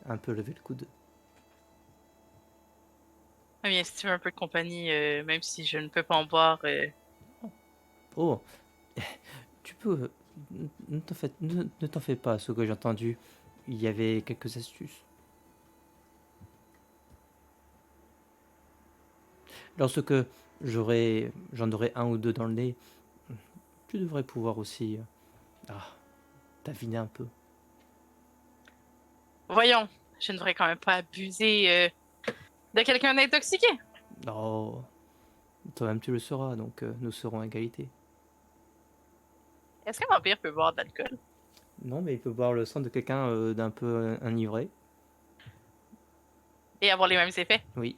un peu lever le coude. Ah bien, si tu veux un peu de compagnie, même si je ne peux pas en boire, Oh, tu peux. Ne t'en fais pas, ce que j'ai entendu. Il y avait quelques astuces. Lorsque j'en aurai un ou deux dans le nez, tu devrais pouvoir aussi t'affiner un peu. Voyons, je ne devrais quand même pas abuser de quelqu'un d'intoxiqué. Non, toi-même tu le sauras, donc nous serons à égalité. Est-ce qu'un vampire peut boire de l'alcool? Non, mais il peut boire le sang de quelqu'un d'un peu enivré. Et avoir les mêmes effets? Oui.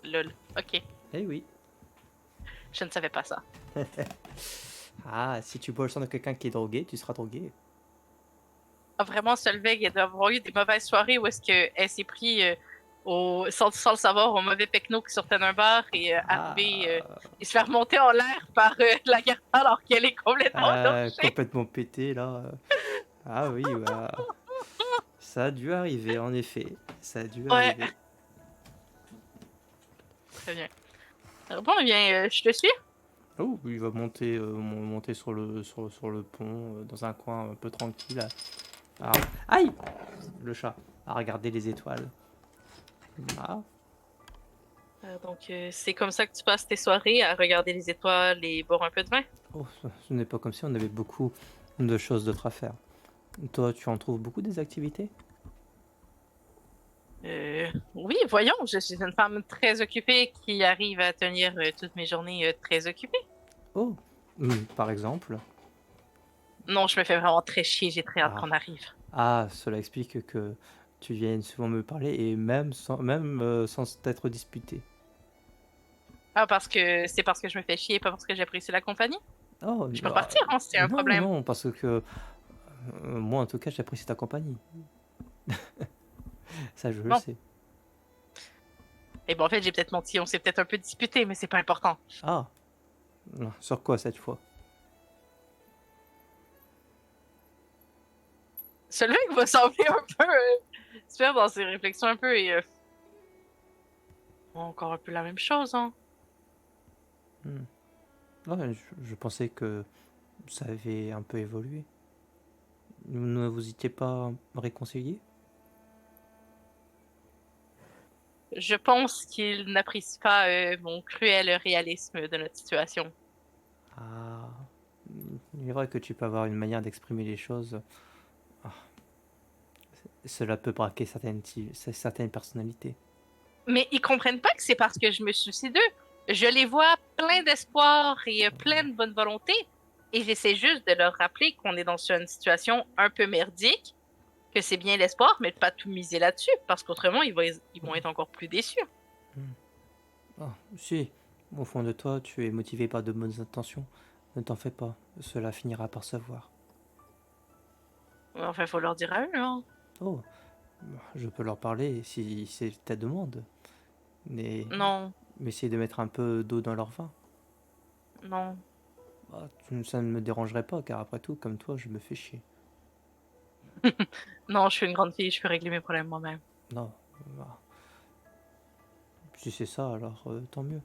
Lol. Ok, Eh oui. je ne savais pas ça. Ah, si tu bois le sang de quelqu'un qui est drogué, tu seras drogué. Ah, vraiment, Solveig, elle doit avoir eu des mauvaises soirées où est-ce qu'elle s'est pris sans le savoir au mauvais pecno qui sortait d'un bar et arrivé Ah, et se faire monter en l'air par la garde alors qu'elle est complètement torchée. complètement pété là. Ah oui, bah, ça a dû arriver en effet. Ça a dû Ouais, arriver. très bien. Bon, eh bien, je te suis. Oh, il va monter sur le pont, dans un coin un peu tranquille. Ah, aïe! Le chat. À regarder les étoiles. Ah, Donc, c'est comme ça que tu passes tes soirées à regarder les étoiles et boire un peu de vin? oh, ce n'est pas comme si on avait beaucoup de choses d'autres à faire. Toi, tu en trouves beaucoup des activités? Oui, voyons, je suis une femme très occupée qui arrive à tenir toutes mes journées très occupées. Oh, par exemple. Non, je me fais vraiment très chier, j'ai très hâte Ah, qu'on arrive. cela explique que tu viennes souvent me parler et même sans t'être disputé. Ah, parce que je me fais chier, pas parce que j'apprécie la compagnie. Oh, Je peux partir, hein, si c'est un non, problème. non, parce que moi en tout cas j'apprécie ta compagnie. Ça je le Bon. sais. Et bon, en fait, j'ai peut-être menti, on s'est peut-être un peu disputé, mais c'est pas important. Ah, sur quoi cette fois? Celui qui va sembler un peu se faire dans ses réflexions un peu et encore un peu la même chose, hein. Hmm. Ouais, je pensais que ça avait un peu évolué. Ne vous étiez pas réconciliés? Je pense qu'il n'apprécie pas mon cruel réalisme de notre situation. Ah, il est vrai que tu peux avoir une manière d'exprimer les choses. Ah, cela peut braquer certaines personnalités. Mais ils comprennent pas que c'est parce que je me soucie d'eux. Je les vois pleins d'espoir et pleins de bonne volonté. Et j'essaie juste de leur rappeler qu'on est dans une situation un peu merdique, que c'est bien l'espoir, mais de pas tout miser là-dessus, parce qu'autrement, ils vont être encore plus déçus. Ah, si, au fond de toi, tu es motivé par de bonnes intentions. Ne t'en fais pas, cela finira par se voir. Enfin, faut leur dire à eux, hein. Oh, je peux leur parler si c'est ta demande. Mais, Non, mais essayer de mettre un peu d'eau dans leur vin. non. Ça ne me dérangerait pas, car après tout, comme toi, je me fais chier. Non, je suis une grande fille, je peux régler mes problèmes moi-même. Non, bah, si c'est ça, alors tant mieux.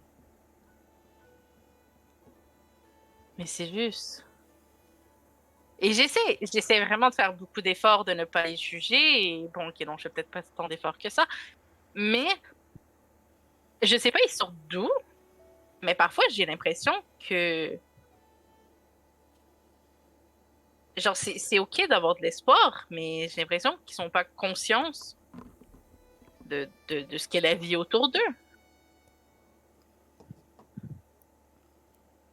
Mais c'est juste. Et j'essaie vraiment de faire beaucoup d'efforts, de ne pas les juger. Et bon, ok, non, je fais peut-être pas tant d'efforts que ça. Mais je sais pas, ils sortent d'où, mais parfois j'ai l'impression que, genre, c'est ok d'avoir de l'espoir, mais j'ai l'impression qu'ils sont pas conscients de ce qu'est la vie autour d'eux.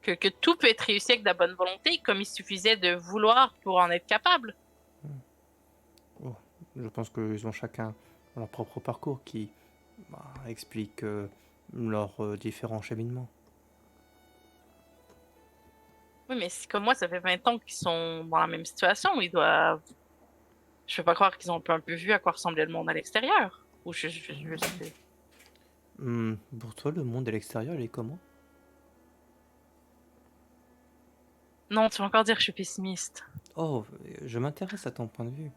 Que tout peut être réussi avec de la bonne volonté, comme il suffisait de vouloir pour en être capable. Oh, je pense qu'ils ont chacun leur propre parcours qui explique leurs différents cheminements. Oui, mais c'est comme moi, ça fait 20 ans qu'ils sont dans la même situation. Ils doivent. Je peux pas croire qu'ils ont un peu vu à quoi ressemblait le monde à l'extérieur. Ou Pour toi, le monde à l'extérieur, il est comment? Non, tu vas encore dire que je suis pessimiste. Oh, je m'intéresse à ton point de vue.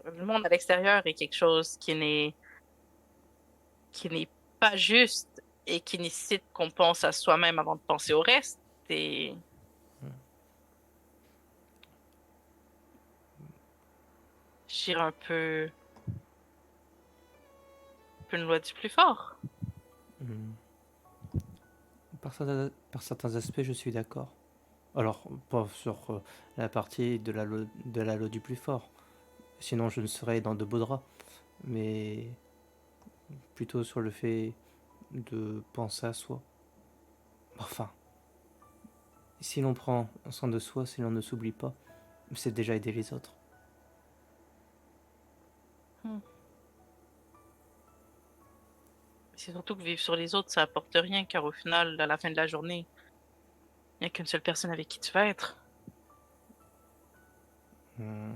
Le monde à l'extérieur est quelque chose qui n'est pas juste et qui nécessite qu'on pense à soi-même avant de penser au reste. Et je dirais un peu une loi du plus fort. Hmm. Par certains aspects, je suis d'accord. Alors, pas sur la partie de la loi du plus fort. Sinon, je ne serais dans de beaux draps. Mais plutôt sur le fait de penser à soi. Enfin, si l'on prend soin de soi, si l'on ne s'oublie pas, c'est déjà aider les autres. Hmm. C'est surtout que vivre sur les autres, ça apporte rien, car au final, à la fin de la journée, il n'y a qu'une seule personne avec qui tu vas être. Hmm.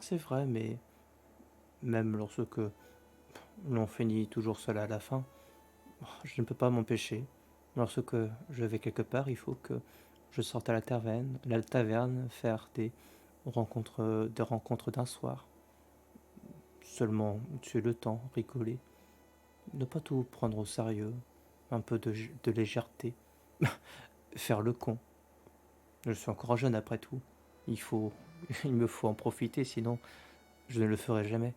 C'est vrai, mais même lorsque l'on finit toujours seul à la fin, je ne peux pas m'empêcher. Lorsque je vais quelque part, il faut que je sorte à la taverne, faire des rencontres d'un soir. Seulement tuer le temps, rigoler, ne pas tout prendre au sérieux, un peu de légèreté, faire le con. Je suis encore jeune après tout. Il faut, il me faut en profiter, sinon je ne le ferai jamais.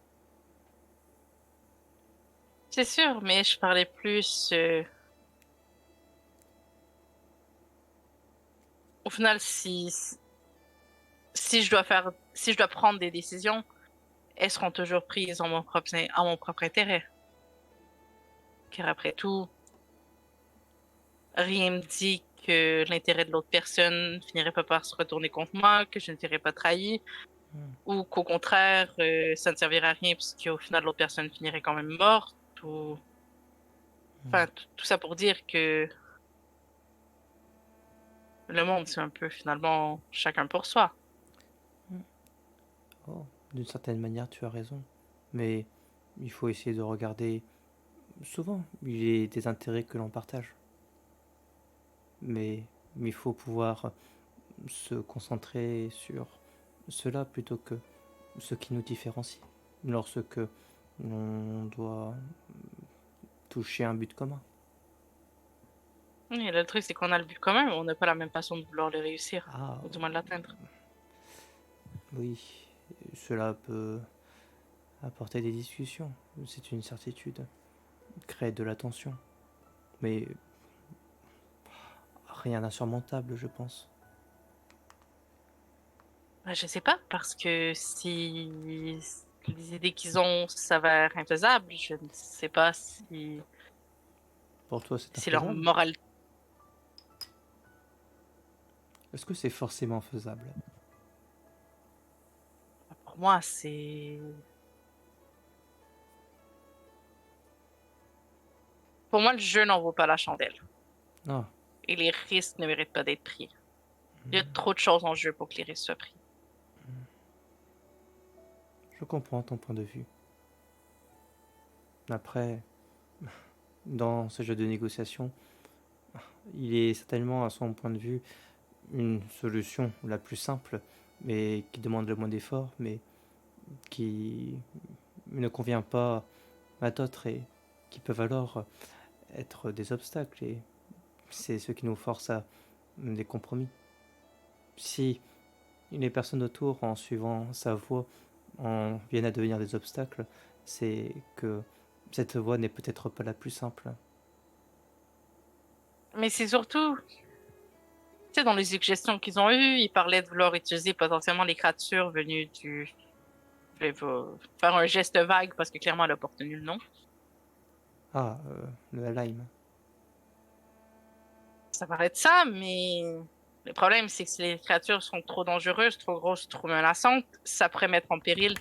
C'est sûr, mais je parlais plus. Au final, si je dois prendre des décisions, elles seront toujours prises en mon propre intérêt. Car après tout, rien me dit que l'intérêt de l'autre personne finirait pas par se retourner contre moi, que je ne serais pas trahi, ou qu'au contraire, ça ne servirait à rien parce qu'au final, l'autre personne finirait quand même morte, ou... Enfin, tout ça pour dire que le monde, c'est un peu finalement chacun pour soi. Oh, d'une certaine manière, tu as raison. Mais il faut essayer de regarder. Souvent, il y a des intérêts que l'on partage. Mais il faut pouvoir se concentrer sur cela plutôt que ce qui nous différencie. Lorsque l'on doit toucher un but commun. Et là, le truc, c'est qu'on a le but commun, mais on n'a pas la même façon de vouloir le réussir, Ah, ou du moins de l'atteindre. oui, cela peut apporter des discussions, c'est une certitude. Créer de la tension. Mais rien d'insurmontable, je pense. Ben, je sais pas, parce que si les idées qu'ils ont s'avèrent infaisables, je ne sais pas Pour toi, c'est si leur infaisable? morale, Est-ce que c'est forcément faisable? pour moi, c'est... Pour moi, le jeu n'en vaut pas la chandelle. Ah, Et les risques ne méritent pas d'être pris. Il y a trop de choses en jeu pour que les risques soient pris. je comprends ton point de vue. Après, dans ce jeu de négociation, il est certainement, à son point de vue, une solution la plus simple, mais qui demande le moins d'efforts, mais qui ne convient pas à d'autres et qui peuvent alors être des obstacles. Et c'est ce qui nous force à des compromis. Si les personnes autour, en suivant sa voie, en viennent à devenir des obstacles, c'est que cette voie n'est peut-être pas la plus simple. Mais c'est surtout, tu sais, dans les suggestions qu'ils ont eues, ils parlaient de vouloir utiliser potentiellement les créatures venues du... Je vais faire un geste vague parce que clairement, elle a pas retenu le nom. Ah, le Halheim. Ça paraît de ça, mais le problème, c'est que si les créatures sont trop dangereuses, trop grosses, trop menaçantes, ça pourrait mettre en péril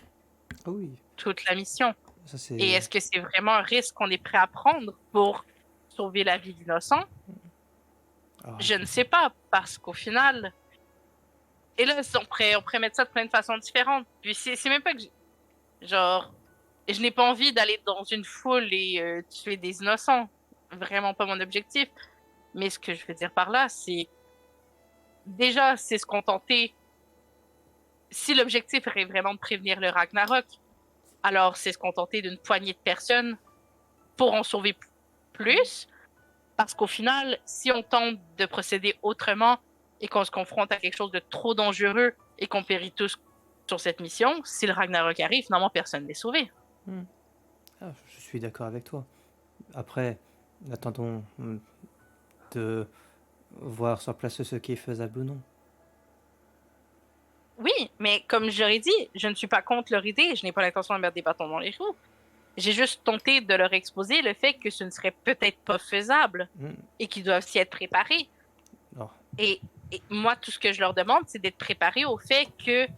Ah oui, toute la mission. ça Et c'est... est-ce que c'est vraiment un risque qu'on est prêt à prendre pour sauver la vie d'innocents? Ah, Je ne sais pas, parce qu'au final, et là, on pourrait mettre ça de plein de façons différentes. Puis c'est même pas que, genre, je n'ai pas envie d'aller dans une foule et tuer des innocents. Vraiment pas mon objectif. Mais ce que je veux dire par là, c'est déjà, c'est se contenter. Si l'objectif est vraiment de prévenir le Ragnarok, alors c'est se contenter d'une poignée de personnes pour en sauver plus. Parce qu'au final, si on tente de procéder autrement et qu'on se confronte à quelque chose de trop dangereux et qu'on périt tous sur cette mission, si le Ragnarok arrive, finalement, personne n'est sauvé. Ah, je suis d'accord avec toi. Après, attendons de voir sur place ce qui est faisable ou non. Oui, mais comme je l'aurais dit, je ne suis pas contre leur idée, je n'ai pas l'intention de mettre des bâtons dans les roues. J'ai juste tenté de leur exposer le fait que ce ne serait peut-être pas faisable Hmm. et qu'ils doivent s'y être préparés. Oh. Et, et moi, tout ce que je leur demande, c'est d'être préparés au fait que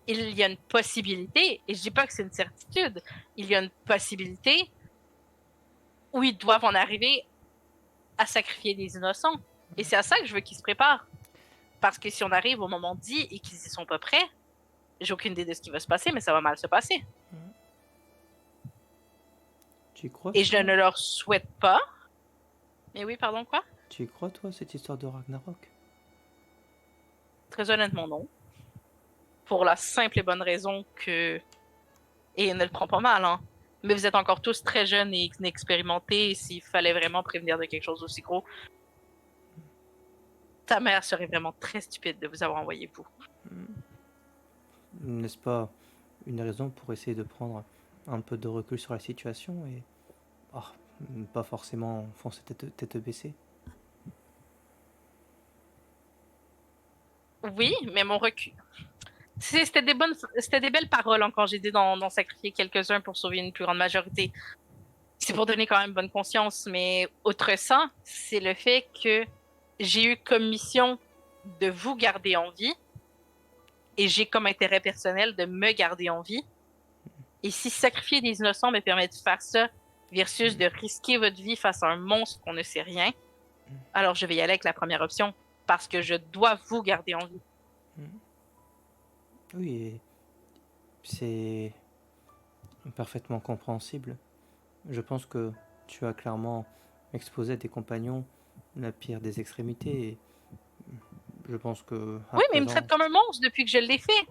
il y a une possibilité, et je dis pas que c'est une certitude, il y a une possibilité où ils doivent en arriver à sacrifier des innocents. Et c'est à ça que je veux qu'ils se préparent. Parce que si on arrive au moment dit et qu'ils y sont pas prêts, j'ai aucune idée de ce qui va se passer, mais ça va mal se passer. Tu y crois, Et je toi? ne leur souhaite pas. Mais oui, pardon, quoi? Tu y crois, toi, cette histoire de Ragnarok? Très honnêtement, non. Pour la simple et bonne raison que... Et ne le prends pas mal, hein. Mais vous êtes encore tous très jeunes et inexpérimentés. S'il fallait vraiment prévenir de quelque chose aussi gros, ta mère serait vraiment très stupide de vous avoir envoyé vous. N'est-ce pas une raison pour essayer de prendre un peu de recul sur la situation et oh, pas forcément foncer tête baissée? Oui, mais mon recul. C'était des belles paroles hein, quand j'ai dit d'en sacrifier quelques-uns pour sauver une plus grande majorité. C'est pour donner quand même bonne conscience, mais outre ça, c'est le fait que j'ai eu comme mission de vous garder en vie et j'ai comme intérêt personnel de me garder en vie. Et si sacrifier des innocents me permet de faire ça versus de risquer votre vie face à un monstre qu'on ne sait rien, alors je vais y aller avec la première option parce que je dois vous garder en vie. Oui, et c'est parfaitement compréhensible. Je pense que tu as clairement exposé à tes compagnons la pire des extrémités et je pense que à Oui, mais il me présent, traite comme un monstre depuis que je l'ai fait.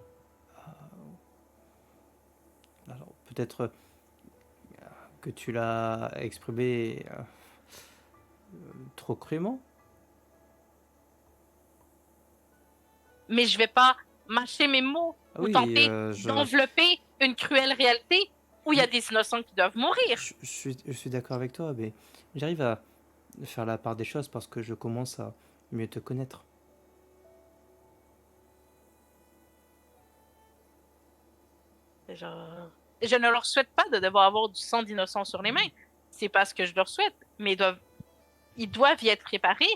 alors peut-être que tu l'as exprimé trop crûment. Mais je vais pas mâcher mes mots Ah ou oui, tenter d'envelopper une cruelle réalité où il y a des innocents qui doivent mourir. je suis d'accord avec toi, mais j'arrive à faire la part des choses parce que je commence à mieux te connaître. Je ne leur souhaite pas de devoir avoir du sang d'innocents sur les mains. C'est pas ce que je leur souhaite, mais ils doivent y être préparés.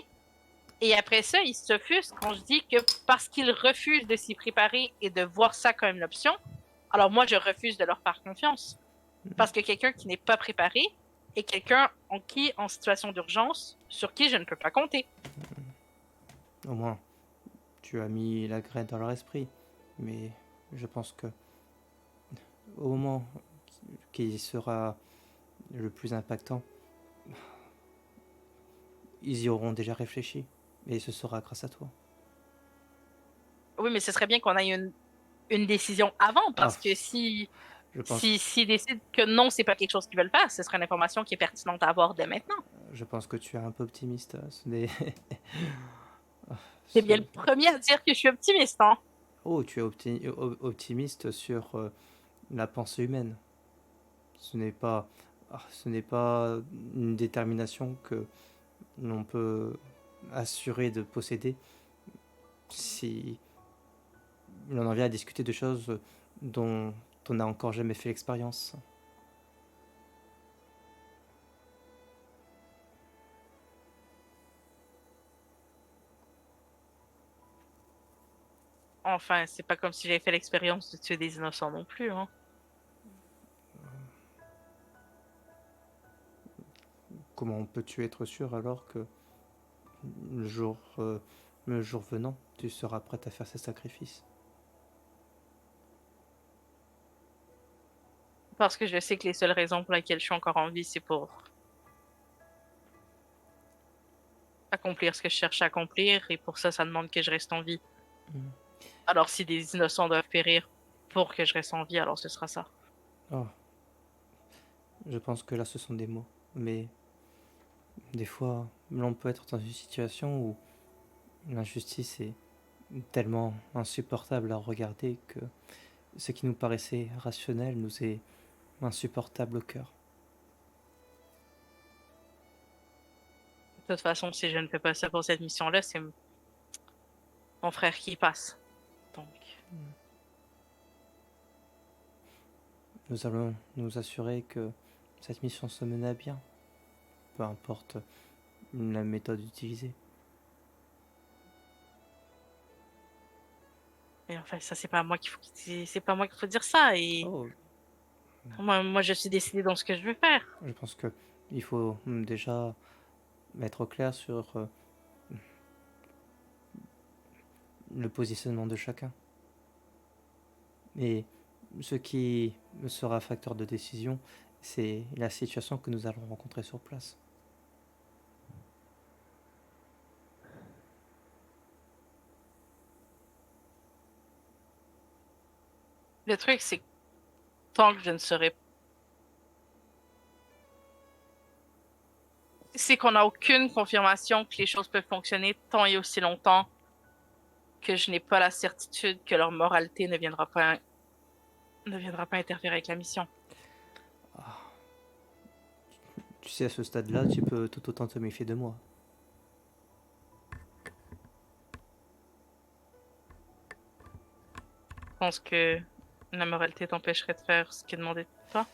Et après ça, ils s'offusquent quand je dis que parce qu'ils refusent de s'y préparer et de voir ça comme une option, alors moi, je refuse de leur faire confiance. Parce que quelqu'un qui n'est pas préparé est quelqu'un en situation d'urgence, sur qui je ne peux pas compter. Au moins, tu as mis la graine dans leur esprit, mais je pense que au moment qui sera le plus impactant, ils y auront déjà réfléchi, et ce sera grâce à toi. Oui, mais ce serait bien qu'on ait une décision avant, Ah, parce que si je pense, s'ils décident que non, c'est pas quelque chose qu'ils veulent faire, ce serait une information qui est pertinente à avoir dès maintenant. je pense que tu es un peu optimiste. Ce n'est, C'est bien le ce- premier à dire que je suis optimiste, hein. oh, tu es optimiste sur la pensée humaine. Ce n'est pas, ce n'est pas une détermination que l'on peut assurer de posséder si l'on en vient à discuter de choses dont on n'a encore jamais fait l'expérience. Enfin, c'est pas comme si j'avais fait l'expérience de tuer des innocents non plus, hein. Comment peux-tu être sûr alors que le jour, euh, le jour venant, tu seras prête à faire ces sacrifices? Parce que je sais que les seules raisons pour lesquelles je suis encore en vie, c'est pour accomplir ce que je cherche à accomplir, et pour ça, ça demande que je reste en vie. Alors, si des innocents doivent périr pour que je reste en vie, alors ce sera ça. Oh, Je pense que là, ce sont des mots. Mais des fois, l'on peut être dans une situation où l'injustice est tellement insupportable à regarder que ce qui nous paraissait rationnel nous est insupportable au cœur. De toute façon, si je ne fais pas ça pour cette mission-là, c'est mon frère qui passe. Donc, Nous allons nous assurer que cette mission se mène à bien, peu importe la méthode utilisée. et enfin, ça, c'est pas à moi qu'il faut, c'est pas à moi qu'il faut dire ça. Et Oh, moi, je suis décidée dans ce que je veux faire. je pense que il faut déjà être au clair sur le positionnement de chacun. Et ce qui sera facteur de décision, c'est la situation que nous allons rencontrer sur place. Le truc, c'est que tant que je ne serai, c'est qu'on n'a aucune confirmation que les choses peuvent fonctionner tant et aussi longtemps que je n'ai pas la certitude que leur moralité ne viendra pas interférer avec la mission. Tu sais, à ce stade-là, tu peux tout autant te méfier de moi. Je pense que la moralité t'empêcherait de faire ce qui est demandé de toi.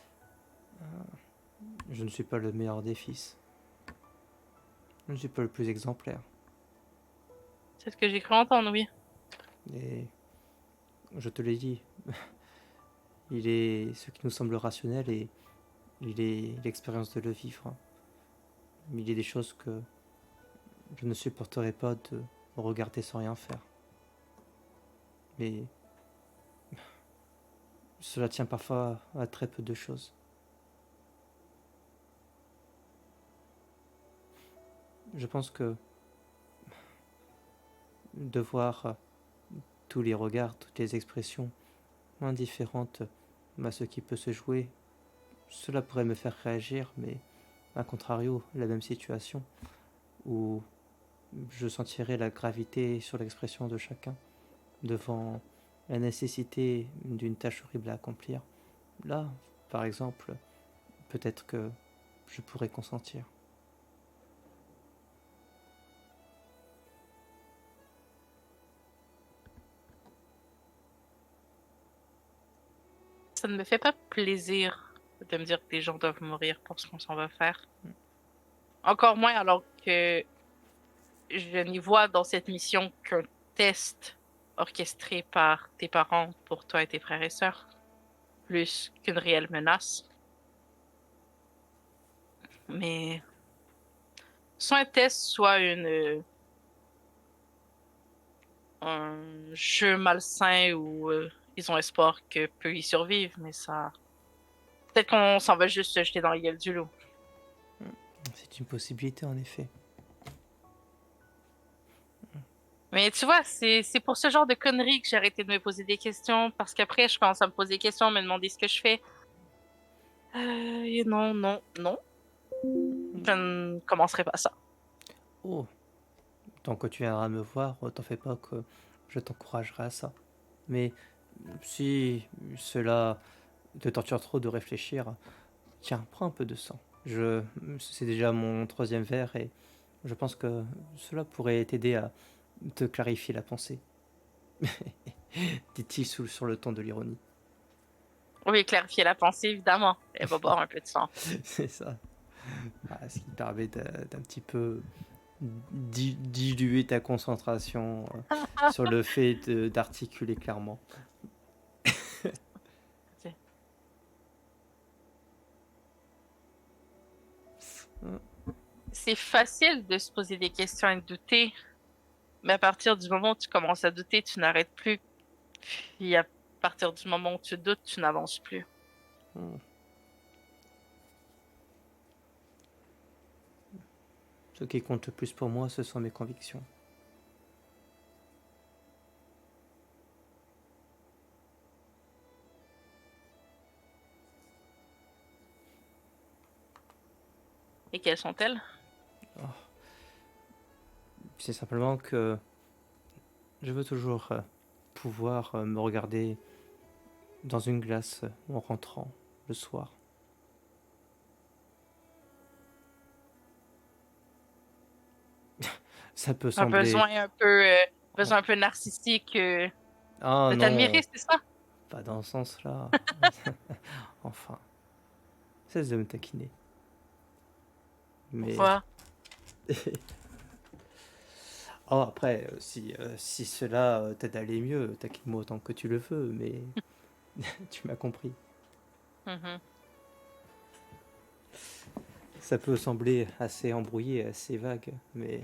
Je ne suis pas le meilleur des fils. Je ne suis pas le plus exemplaire. C'est ce que j'ai cru entendre, oui. Et je te l'ai dit, il est ce qui nous semble rationnel et il est l'expérience de le vivre. Il est des choses que je ne supporterai pas de regarder sans rien faire. Mais cela tient parfois à très peu de choses. Je pense que de voir tous les regards, toutes les expressions indifférentes à ce qui peut se jouer, cela pourrait me faire réagir, mais à contrario, la même situation où je sentirais la gravité sur l'expression de chacun devant la nécessité d'une tâche horrible à accomplir. Là, par exemple, peut-être que je pourrais consentir. Ça ne me fait pas plaisir de me dire que des gens doivent mourir pour ce qu'on s'en va faire. Encore moins alors que je n'y vois dans cette mission qu'un test orchestré par tes parents pour toi et tes frères et sœurs, plus qu'une réelle menace. Mais soit un test, soit un jeu malsain où ils ont espoir que peu y survivent, mais ça. Peut-être qu'on s'en va juste se jeter dans la gueule du loup. C'est une possibilité en effet. Mais tu vois, c'est pour ce genre de conneries que j'ai arrêté de me poser des questions, parce qu'après, je commence à me poser des questions, me demander ce que je fais. Et non, non, non, je ne commencerai pas ça. Oh, tant que tu viendras me voir, t'en fais pas que je t'encouragerai à ça. Mais si cela te torture trop de réfléchir, tiens, prends un peu de sang. C'est déjà mon troisième verre et je pense que cela pourrait t'aider à te clarifier la pensée. Dit-il sur le ton de l'ironie. Oui, clarifier la pensée, évidemment. Elle va boire un peu de sang. C'est ça. Ah, ce qui permet d'un petit peu diluer ta concentration sur le fait d'articuler clairement. C'est facile de se poser des questions et de douter, mais à partir du moment où tu commences à douter, tu n'arrêtes plus. Puis à partir du moment où tu doutes, tu n'avances plus. Ce qui compte le plus pour moi, ce sont mes convictions. Et quelles sont-elles? Oh, c'est simplement que je veux toujours pouvoir me regarder dans une glace en rentrant le soir. Ça peut Un sembler... besoin un peu, Oh, besoin un peu narcissique ah de non, t'admirer, c'est ça? pas dans ce sens-là. Enfin, cesse de me taquiner. Mais... Pourquoi? Oh, après, si cela t'aide à aller mieux, taquine-moi autant que tu le veux, mais tu m'as compris. Mhm. Ça peut sembler assez embrouillé, assez vague, mais...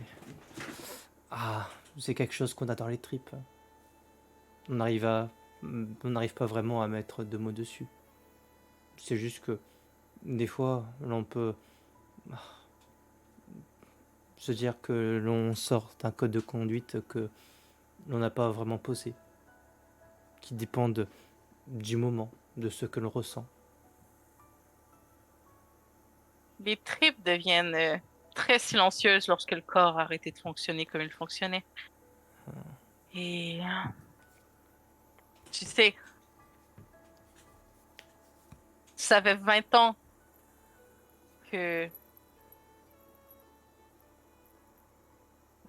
Ah, c'est quelque chose qu'on a dans les tripes. On arrive à... On n'arrive pas vraiment à mettre de mots dessus. C'est juste que, des fois, l'on peut se dire que l'on sort d'un code de conduite que l'on n'a pas vraiment posé, qui dépendent du moment, de ce que l'on ressent. Les tripes deviennent très silencieuses lorsque le corps a arrêté de fonctionner comme il fonctionnait. Et tu sais, ça fait 20 ans que,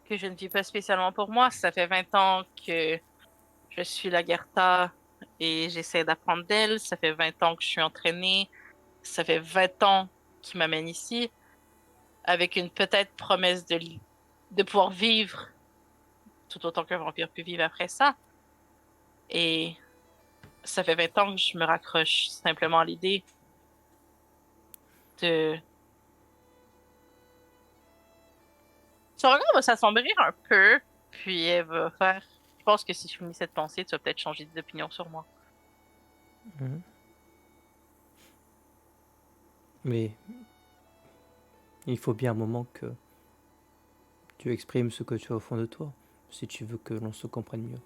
que je ne vis pas spécialement pour moi. Ça fait 20 ans que je suis la Gerta et j'essaie d'apprendre d'elle. Ça fait 20 ans que je suis entraînée. Ça fait 20 ans qu'il m'amène ici avec une peut-être promesse de pouvoir vivre tout autant qu'un vampire peut vivre après ça. Et ça fait 20 ans que je me raccroche simplement à l'idée de... Son regard va s'assombrir un peu, puis elle va faire... Je pense que si je finis cette pensée, tu vas peut-être changer d'opinion sur moi. Mhm. Mais il faut bien un moment que tu exprimes ce que tu as au fond de toi, si tu veux que l'on se comprenne mieux.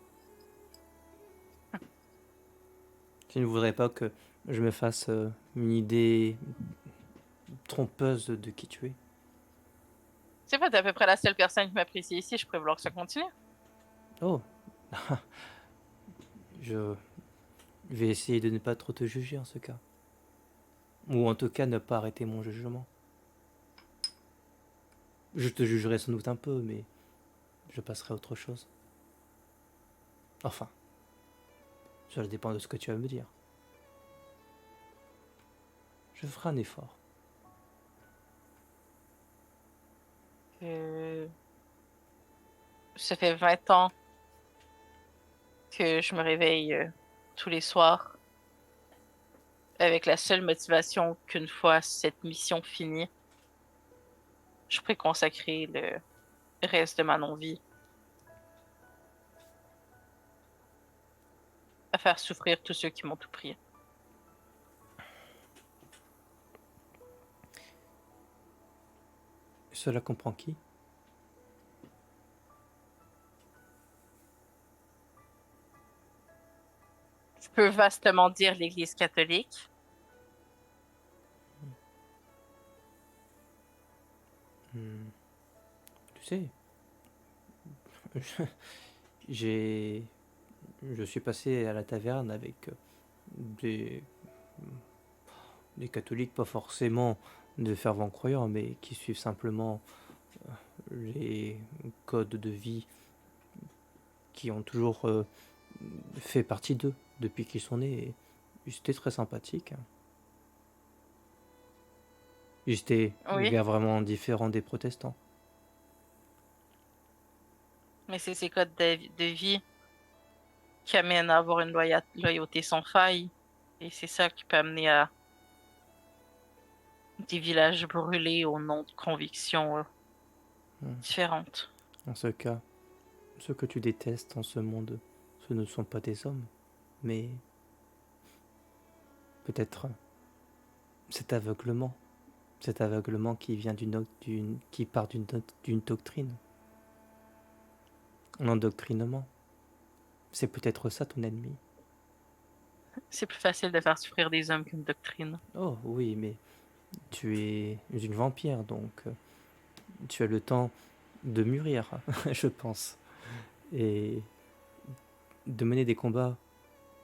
Je ne voudrais pas que je me fasse une idée trompeuse de qui tu es. C'est pas, t'es à peu près la seule personne qui m'apprécie ici, je pourrais vouloir que ça continue. Oh, je vais essayer de ne pas trop te juger en ce cas. Ou en tout cas ne pas arrêter mon jugement. Je te jugerai sans doute un peu, mais je passerai à autre chose. Enfin, cela dépend de ce que tu vas me dire. Je ferai un effort. Euh, Ça fait 20 ans que je me réveille tous les soirs avec la seule motivation qu'une fois cette mission finie, je pourrais consacrer le reste de ma non-vie à faire souffrir tous ceux qui m'ont tout pris. Cela comprend qui? Je peux vastement dire l'Église catholique. Hmm, tu sais, j'ai, je suis passé à la taverne avec des, des catholiques, pas forcément de fervents croyants, mais qui suivent simplement les codes de vie qui ont toujours fait partie d'eux depuis qu'ils sont nés. Et c'était très sympathique. Ils étaient Oui, gars vraiment différents des protestants. mais c'est ces codes de vie qui amènent à avoir une loyauté sans faille. Et c'est ça qui peut amener à des villages brûlés au nom de convictions Hmm. différentes. En ce cas, ceux que tu détestes en ce monde, ce ne sont pas des hommes, mais peut-être cet aveuglement. Cet aveuglement qui vient qui part d'une doctrine. L'endoctrinement. C'est peut-être ça ton ennemi. C'est plus facile de faire souffrir des hommes qu'une doctrine. Oh oui, mais Tu es une vampire, donc tu as le temps de mûrir, je pense, et de mener des combats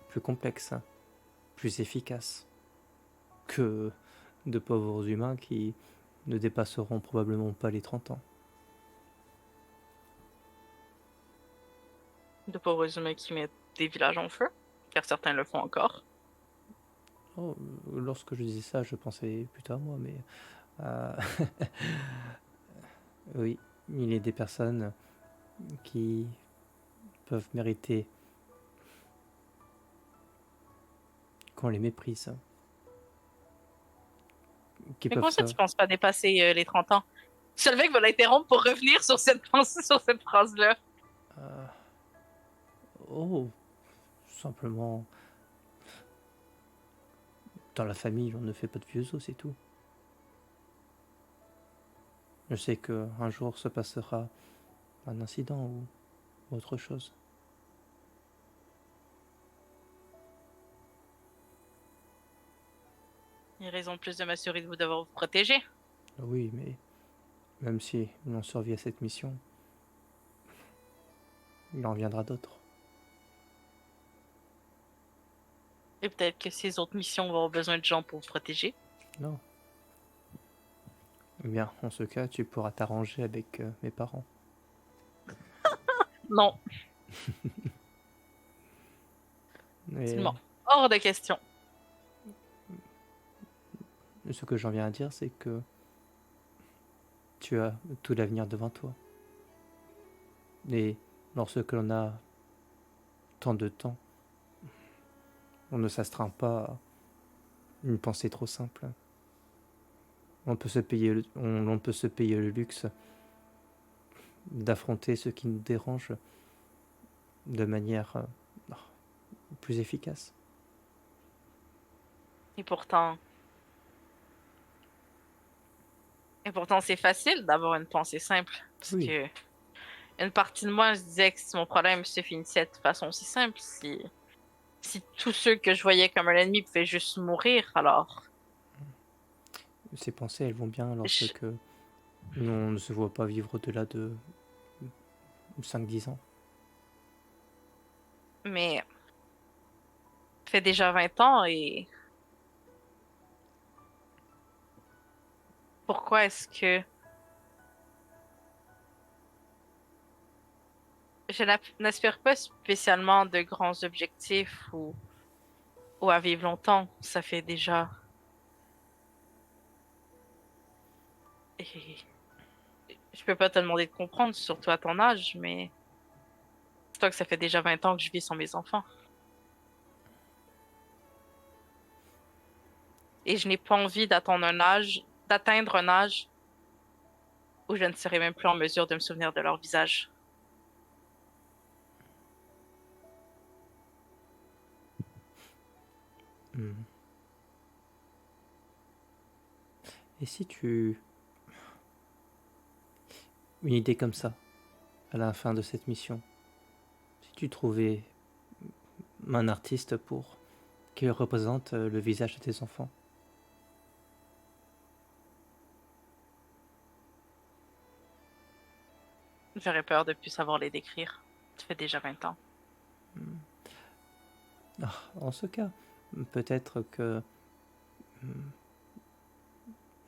plus complexes, plus efficaces que de pauvres humains qui ne dépasseront probablement pas les 30 ans. De pauvres humains qui mettent des villages en feu, car certains le font encore. Oh, lorsque je disais ça, je pensais plutôt à moi, mais euh, oui, il y a des personnes qui peuvent mériter qu'on les méprise, qui Mais peuvent comment ça, se... tu penses pas dépasser les 30 ans? Solveig va l'interrompre pour revenir sur cette pensée, sur cette phrase-là. euh, oh, simplement, dans la famille, on ne fait pas de vieux os, c'est tout. Je sais qu'un jour se passera un incident ou autre chose. Il y a raison de plus de m'assurer de vous devoir vous protéger. Oui, mais même si l'on survit à cette mission, il en viendra d'autres. Et peut-être que ces autres missions vont avoir besoin de gens pour vous protéger. Non. Eh bien, en ce cas, tu pourras t'arranger avec mes parents. Non, Et seulement. Hors de question. ce que j'en viens à dire, c'est que tu as tout l'avenir devant toi. Et lorsque l'on a tant de temps, on ne s'astreint pas à une pensée trop simple. On peut se payer le luxe d'affronter ce qui nous dérange de manière plus efficace. Et pourtant, c'est facile d'avoir une pensée simple. Parce Oui, que une partie de moi se disait que si mon problème se finissait de façon aussi simple, si tous ceux que je voyais comme un ennemi pouvaient juste mourir, alors ces pensées, elles vont bien je- lorsque on ne se voit pas vivre au-delà de 5-10 ans. mais ça fait déjà 20 ans et pourquoi est-ce que je n'aspire pas spécialement de grands objectifs ou à vivre longtemps. Ça fait déjà. Et je peux pas te demander de comprendre, surtout à ton âge, mais c'est toi que ça fait déjà 20 ans que je vis sans mes enfants. Et je n'ai pas envie d'atteindre un âge où je ne serai même plus en mesure de me souvenir de leur visage. Hmm. Et si tu... Une idée comme ça, à la fin de cette mission, si tu trouvais un artiste pour qu'il représente le visage de tes enfants. J'aurais peur de plus savoir les décrire. Ça fait déjà 20 ans. Ah, en ce cas, peut-être que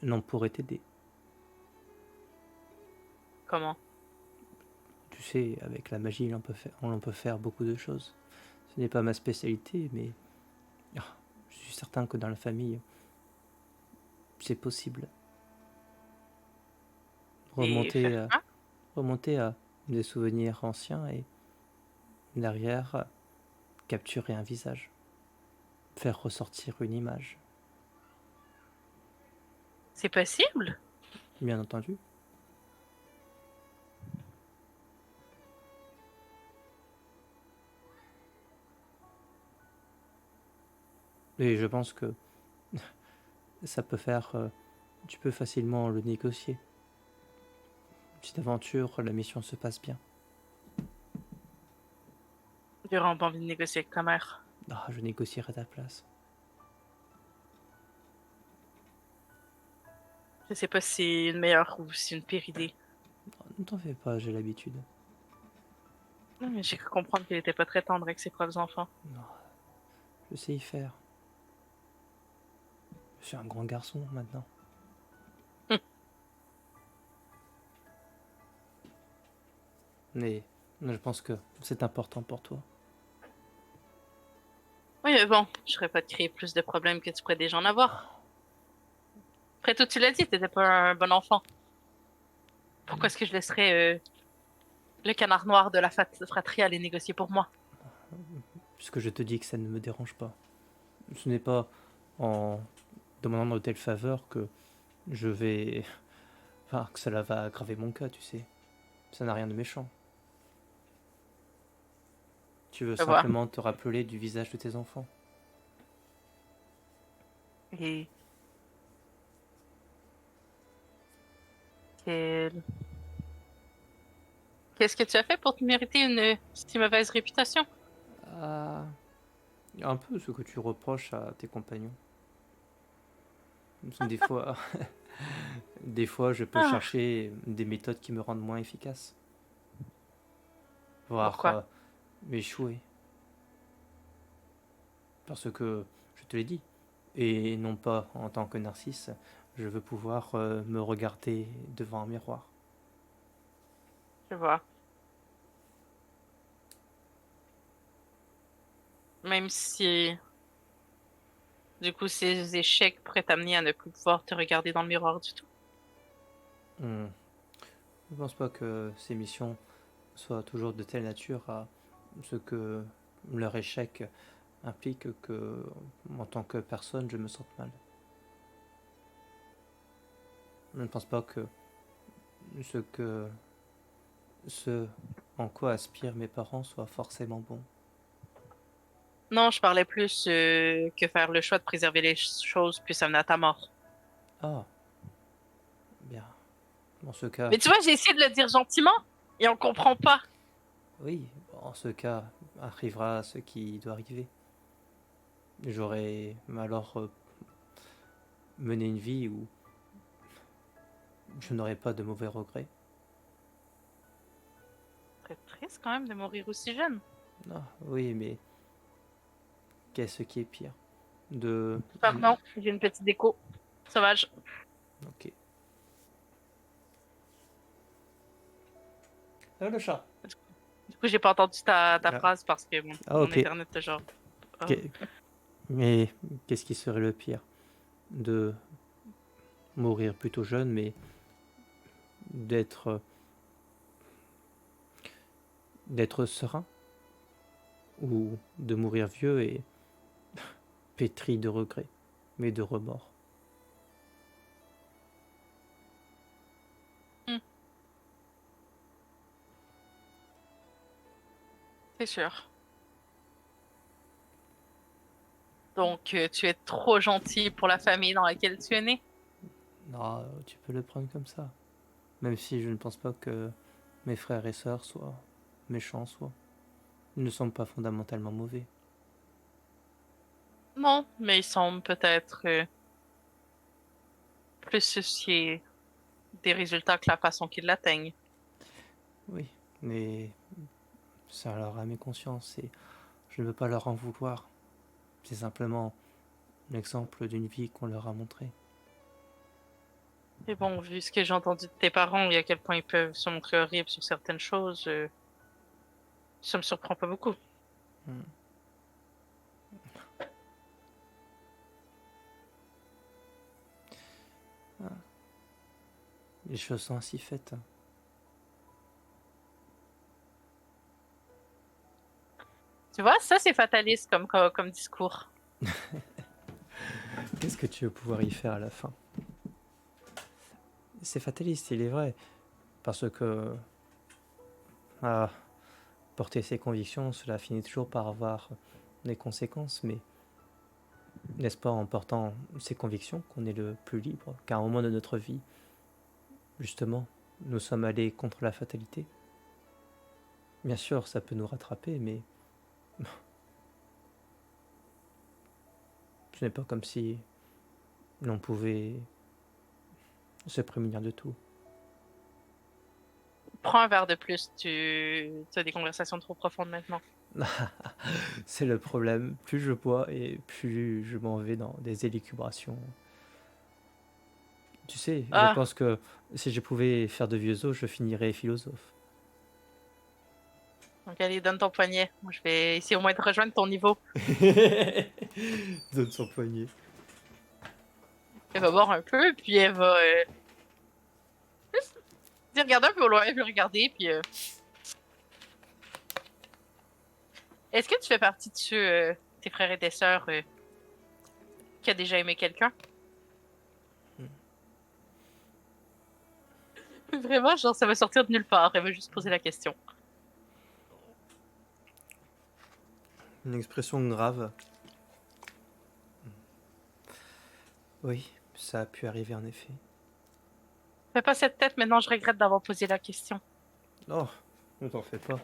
l'on pourrait t'aider. Comment? Tu sais, avec la magie, on peut faire beaucoup de choses. Ce n'est pas ma spécialité, mais ah, je suis certain que dans la famille, c'est possible. Et Remonter, faire à- quoi? remonter à des souvenirs anciens et derrière, capturer un visage. Faire ressortir une image. C'est possible? Bien entendu. Et je pense que ça peut faire... tu peux facilement le négocier. Petite aventure, la mission se passe bien. J'ai vraiment pas envie de négocier avec ta mère. Ah, je négocierai à ta place. Je sais pas si c'est une meilleure ou si c'est une pire idée. Ne t'en fais pas, j'ai l'habitude. Non, mais j'ai cru comprendre qu'il était pas très tendre avec ses propres enfants. Non, je sais y faire. Je suis un grand garçon maintenant. Mais je pense que c'est important pour toi. Oui, mais bon, je ferais pas de créer plus de problèmes que tu pourrais déjà en avoir. Après tout, tu l'as dit, t'étais pas un bon enfant. Pourquoi est-ce que je laisserais le canard noir de la fratrie aller négocier pour moi? Puisque je te dis que ça ne me dérange pas. Ce n'est pas en demandant de telles faveurs que je vais... Enfin, que cela va aggraver mon cas, tu sais. Ça n'a rien de méchant. Tu veux Je vois. simplement te rappeler du visage de tes enfants. Et quel- qu'est-ce que tu as fait pour te mériter une si mauvaise réputation? Ah, un peu ce que tu reproches à tes compagnons. Des fois, des fois, je peux Ah, chercher des méthodes qui me rendent moins efficace, voire pourquoi? échouer. Parce que, je te l'ai dit, et non pas en tant que narcisse, je veux pouvoir me regarder devant un miroir. Je vois. Même si, du coup, ces échecs pourraient t'amener à ne plus pouvoir te regarder dans le miroir du tout. Hmm. Je ne pense pas que ces missions soient toujours de telle nature à ce que leur échec implique que, en tant que personne, je me sente mal. Je ne pense pas que ce que ce en quoi aspirent mes parents soit forcément bon. Non, je parlais plus que faire le choix de préserver les choses puisse amener à ta mort. Ah, bien. Dans ce cas, Mais tu vois, j'ai essayé de le dire gentiment et on comprend pas. oui, en ce cas, arrivera ce qui doit arriver. J'aurais alors mené une vie où je n'aurais pas de mauvais regrets. Très triste quand même de mourir aussi jeune. Ah, oui, mais qu'est-ce qui est pire de... Pardon, j'ai une petite déco sauvage. Ok. Le chat. Du coup, j'ai pas entendu ta Ah, phrase parce que ah, mon ok. internet est genre. Oh. Mais qu'est-ce qui serait le pire de mourir plutôt jeune, mais d'être d'être serein, ou de mourir vieux et pétri de regrets, mais de remords. Hmm, c'est sûr. Donc, tu es trop gentil pour la famille dans laquelle tu es né. Non, tu peux le prendre comme ça. Même si je ne pense pas que mes frères et sœurs soient méchants, soit. Ils ne sont pas fondamentalement mauvais. Non, mais ils semblent peut-être plus souciés des résultats que la façon qu'ils l'atteignent. Oui, mais ça leur a mes consciences et je ne veux pas leur en vouloir. C'est simplement l'exemple d'une vie qu'on leur a montrée. Et bon, vu ce que j'ai entendu de tes parents et à quel point ils peuvent se montrer horribles sur certaines choses, ça me surprend pas beaucoup. Hmm. Ah, les choses sont ainsi faites. Tu vois, ça c'est fataliste comme discours. Qu'est-ce que tu veux pouvoir y faire à la fin? C'est fataliste, il est vrai, parce que ah, porter ses convictions, cela finit toujours par avoir des conséquences, mais n'est-ce pas en portant ses convictions qu'on est le plus libre? Qu'à un moment de notre vie, justement, nous sommes allés contre la fatalité. Bien sûr, ça peut nous rattraper, mais ce n'est pas comme si l'on pouvait Se prémunir de tout. Prends un verre de plus, tu as des conversations trop profondes maintenant. C'est le problème. Plus je bois et plus je m'en vais dans des élucubrations. Tu sais, je Ah, pense que si je pouvais faire de vieux os, je finirais philosophe. donc allez, donne ton poignet. Moi, je vais essayer au moins de rejoindre ton niveau. Donne son poignet. Elle va boire un peu, puis elle va juste dire, regarder un peu au loin, puis regarder, puis est-ce que tu fais partie de ceux, tes frères et tes sœurs, qui a déjà aimé quelqu'un? Vraiment, genre, ça va sortir de nulle part. Elle va juste poser la question. Une expression grave. Oui, ça a pu arriver en effet. Fais pas cette tête, maintenant je regrette d'avoir posé la question. Oh, ne t'en fais pas.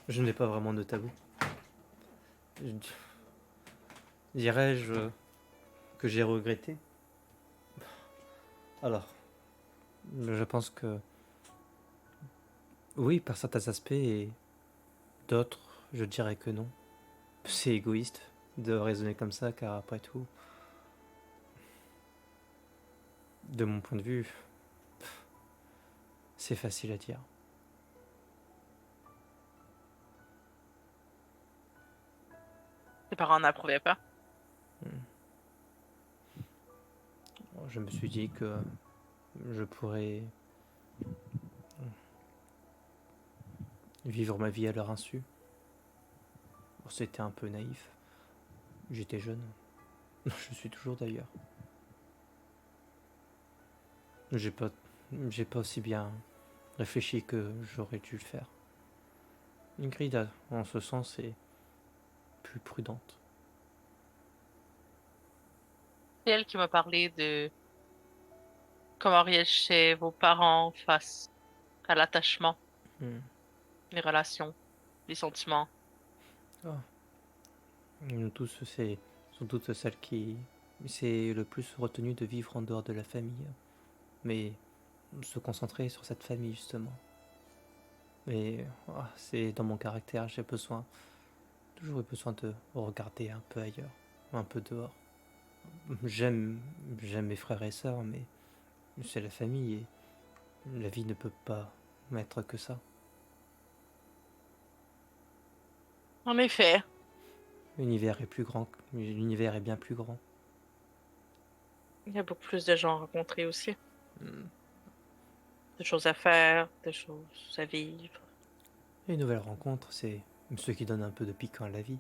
Je n'ai pas vraiment de tabou. Dirais-je que j'ai regretté? Alors, je pense que oui, par certains aspects, et d'autres, je dirais que non. C'est égoïste de raisonner comme ça, car après tout, de mon point de vue, c'est facile à dire. Tes parents n'approuvaient pas. Je me suis dit que je pourrais vivre ma vie à leur insu. Bon, c'était un peu naïf. J'étais jeune. Je suis toujours d'ailleurs. J'ai pas, j'ai pas aussi bien réfléchi que j'aurais dû le faire. Ingrid, en ce sens, est plus prudente. C'est elle qui m'a parlé de comment réagissaient vos parents face à l'attachement, Hmm. les relations, les sentiments. Ah. Nous tous, c'est sont toutes celles qui c'est le plus retenu de vivre en dehors de la famille, mais se concentrer sur cette famille justement. Mais c'est dans mon caractère, j'ai besoin, toujours eu besoin de regarder un peu ailleurs, un peu dehors. J'aime, j'aime mes frères et sœurs, mais c'est la famille et la vie ne peut pas être que ça. En effet, L'univers est plus grand, l'univers est bien plus grand. il y a beaucoup plus de gens à rencontrer aussi. Hmm. De choses à faire, de choses à vivre. Et une nouvelle rencontre, c'est ce qui donne un peu de piquant à la vie.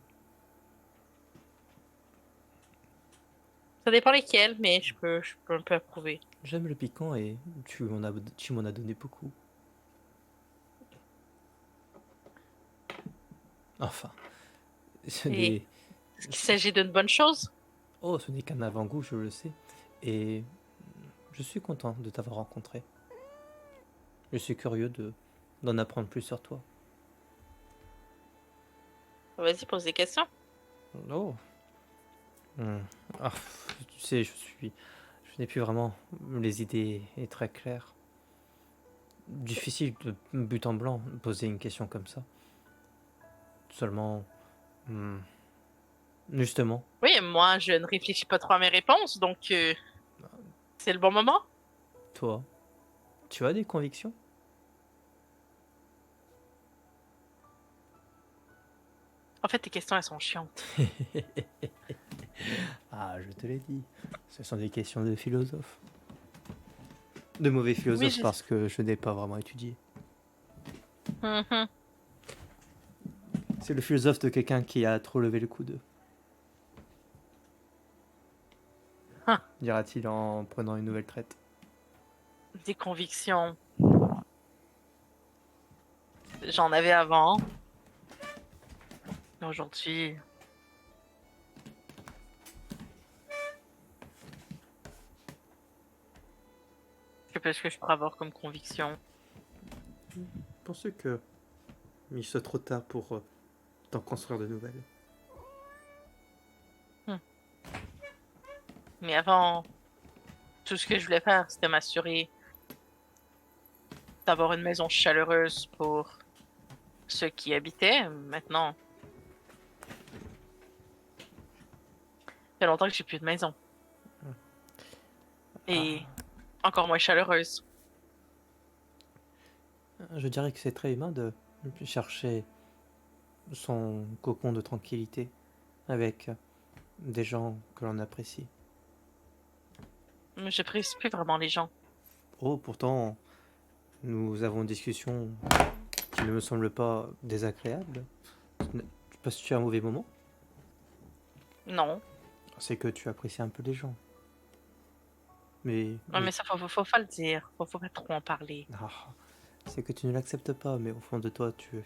Ça dépend lesquels, mais je peux un peu approuver. J'aime le piquant et tu m'en as donné beaucoup. Enfin, ce Et n'est, est-ce qu'il s'agit d'une bonne chose? oh, ce n'est qu'un avant-goût, je le sais. Et je suis content de t'avoir rencontré. Je suis curieux d'en apprendre plus sur toi. Vas-y, pose des questions. Oh, hmm. Ah, tu sais, je n'ai plus vraiment les idées très claires. Difficile de but en blanc de poser une question comme ça. Seulement, hmm, justement, Oui, moi, je ne réfléchis pas trop à mes réponses, donc c'est le bon moment. toi, tu as des convictions? En fait, tes questions, elles sont chiantes. Ah, je te l'ai dit. Ce sont des questions de philosophe. De mauvais Oui, philosophe parce que je n'ai pas vraiment étudié. Mhm. C'est le philosophe de quelqu'un qui a trop levé le coude, Ah, dira-t-il en prenant une nouvelle traite. des convictions. J'en avais avant. Aujourd'hui, je sais pas ce que je pourrais avoir comme conviction. Pensez que il soit trop tard pour t'en construire de nouvelles. Hmm. Mais avant, Tout ce que je voulais faire, c'était m'assurer d'avoir une maison chaleureuse pour ceux qui y habitaient. Maintenant, ça fait longtemps que j'ai plus de maison. Et Ah, encore moins chaleureuse. je dirais que c'est très humain de chercher son cocon de tranquillité avec des gens que l'on apprécie. Mais j'apprécie plus vraiment les gens. Oh, pourtant, nous avons une discussion qui ne me semble pas désagréable. Passes-tu un mauvais moment? Non. C'est que tu apprécies un peu les gens. Mais, Ouais, mais mais ça, faut pas le dire. Faut pas trop en parler. ah, c'est que tu ne l'acceptes pas, mais au fond de toi, tu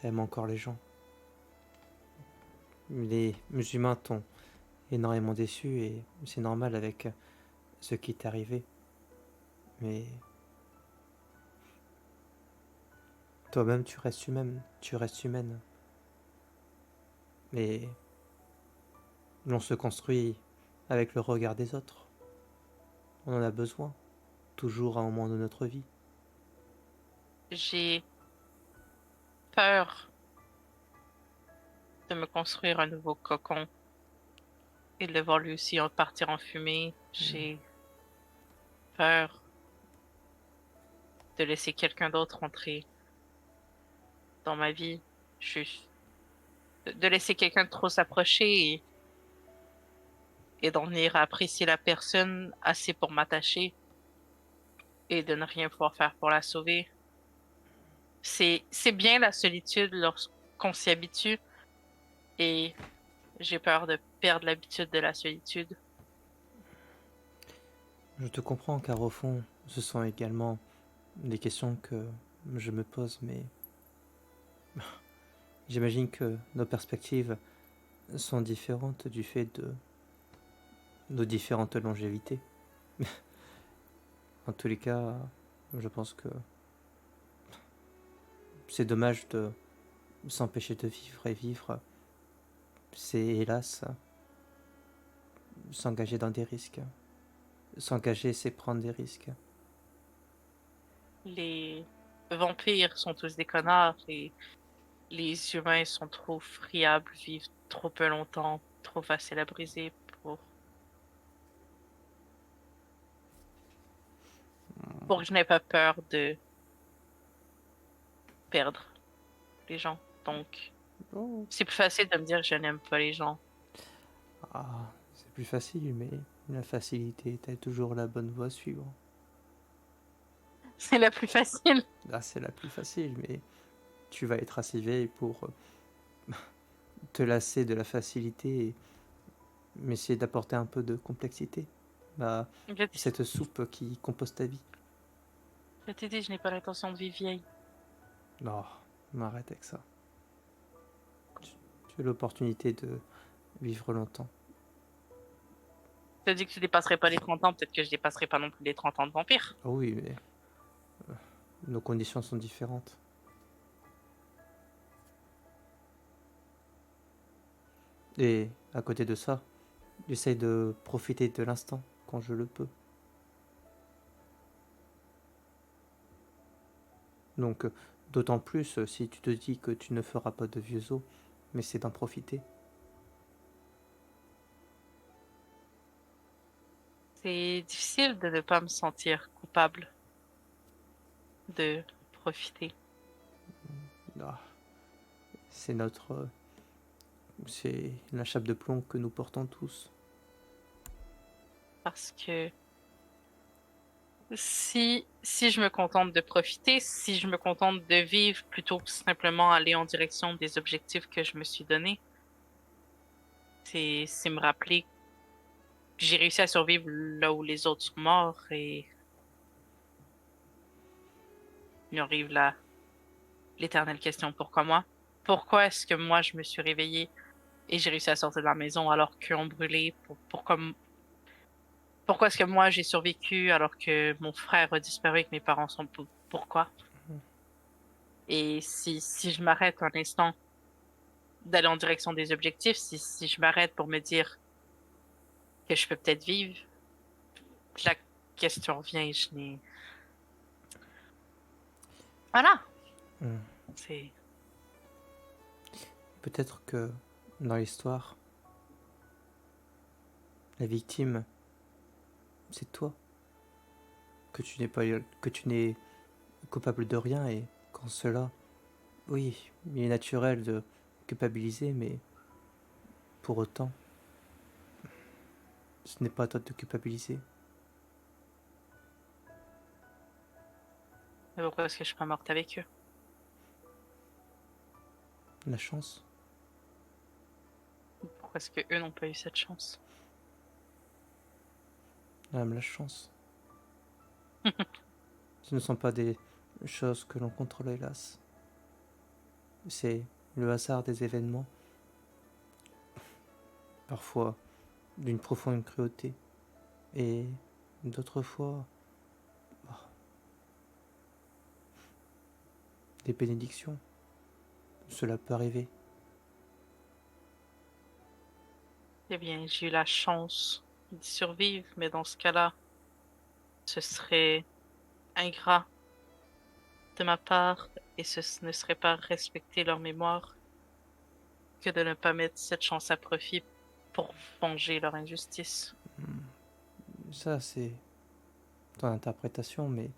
aimes encore les gens. Les humains t'ont énormément déçu et c'est normal avec ce qui t'est arrivé. Mais toi-même, tu restes humaine. Tu restes humaine. Mais l'on se construit avec le regard des autres. On en a besoin, toujours à un moment de notre vie. J'ai peur de me construire un nouveau cocon et de le voir lui aussi partir en fumée. J'ai peur de laisser quelqu'un d'autre entrer dans ma vie. Juste de laisser quelqu'un de trop s'approcher et d'en venir à apprécier la personne assez pour m'attacher et de ne rien pouvoir faire pour la sauver. C'est bien la solitude lorsqu'on s'y habitue et j'ai peur de perdre l'habitude de la solitude. Je te comprends car au fond, ce sont également des questions que je me pose, mais j'imagine que nos perspectives sont différentes du fait de nos différentes longévités. En tous les cas, je pense que c'est dommage de s'empêcher de vivre et vivre, c'est hélas s'engager dans des risques. S'engager, c'est prendre des risques. Les vampires sont tous des connards et les humains sont trop friables, vivent trop peu longtemps, trop faciles à briser pour que je n'ai pas peur de perdre les gens. Donc, Oh. c'est plus facile de me dire que je n'aime pas les gens. Ah, c'est plus facile, mais la facilité est toujours la bonne voie à suivre. C'est la plus facile. Là, c'est la plus facile, mais tu vas être assez vieille pour te lasser de la facilité et essayer d'apporter un peu de complexité à Je cette soupe qui compose ta vie. je t'ai dit, je n'ai pas l'intention de vivre vieille. Non, m'arrête avec ça. Tu as l'opportunité de vivre longtemps. Tu as dit que tu dépasserais pas les 30 ans, peut-être que je dépasserai pas non plus les 30 ans de vampire. Oh oui, mais nos conditions sont différentes. Et à côté de ça, j'essaye de profiter de l'instant quand je le peux. Donc, d'autant plus si tu te dis que tu ne feras pas de vieux os, mais c'est d'en profiter. C'est difficile de ne pas me sentir coupable de profiter. Ah, c'est notre. C'est la chape de plomb que nous portons tous. Parce que si je me contente de profiter, si je me contente de vivre plutôt que simplement aller en direction des objectifs que je me suis donnés, c'est me rappeler que j'ai réussi à survivre là où les autres sont morts et il arrive là l'éternelle question, pourquoi moi? Pourquoi est-ce que moi je me suis réveillée et j'ai réussi à sortir de la maison alors qu'eux ont brûlé? Pourquoi est-ce que moi j'ai survécu alors que mon frère a disparu et que mes parents sont pourquoi? Et si je m'arrête un instant d'aller en direction des objectifs, si je m'arrête pour me dire que je peux peut-être vivre, question revient, je n'ai... Voilà, Hmm. c'est... Peut-être que dans l'histoire, la victime, c'est toi. Que tu n'es coupable de rien et qu'en cela, oui, il est naturel de culpabiliser, mais pour autant, ce n'est pas à toi de te culpabiliser. Mais pourquoi est-ce que je suis pas morte avec eux? La chance, Pourquoi est-ce que eux n'ont pas eu cette chance? même la chance. Ce ne sont pas des choses que l'on contrôle, hélas. C'est le hasard des événements, parfois d'une profonde cruauté, et d'autres fois, bah, des bénédictions. Cela peut arriver. Eh bien, j'ai eu la chance d'y survivre, mais dans ce cas-là, ce serait ingrat de ma part et ce ne serait pas respecter leur mémoire que de ne pas mettre cette chance à profit pour venger leur injustice. Ça, c'est ton interprétation, mais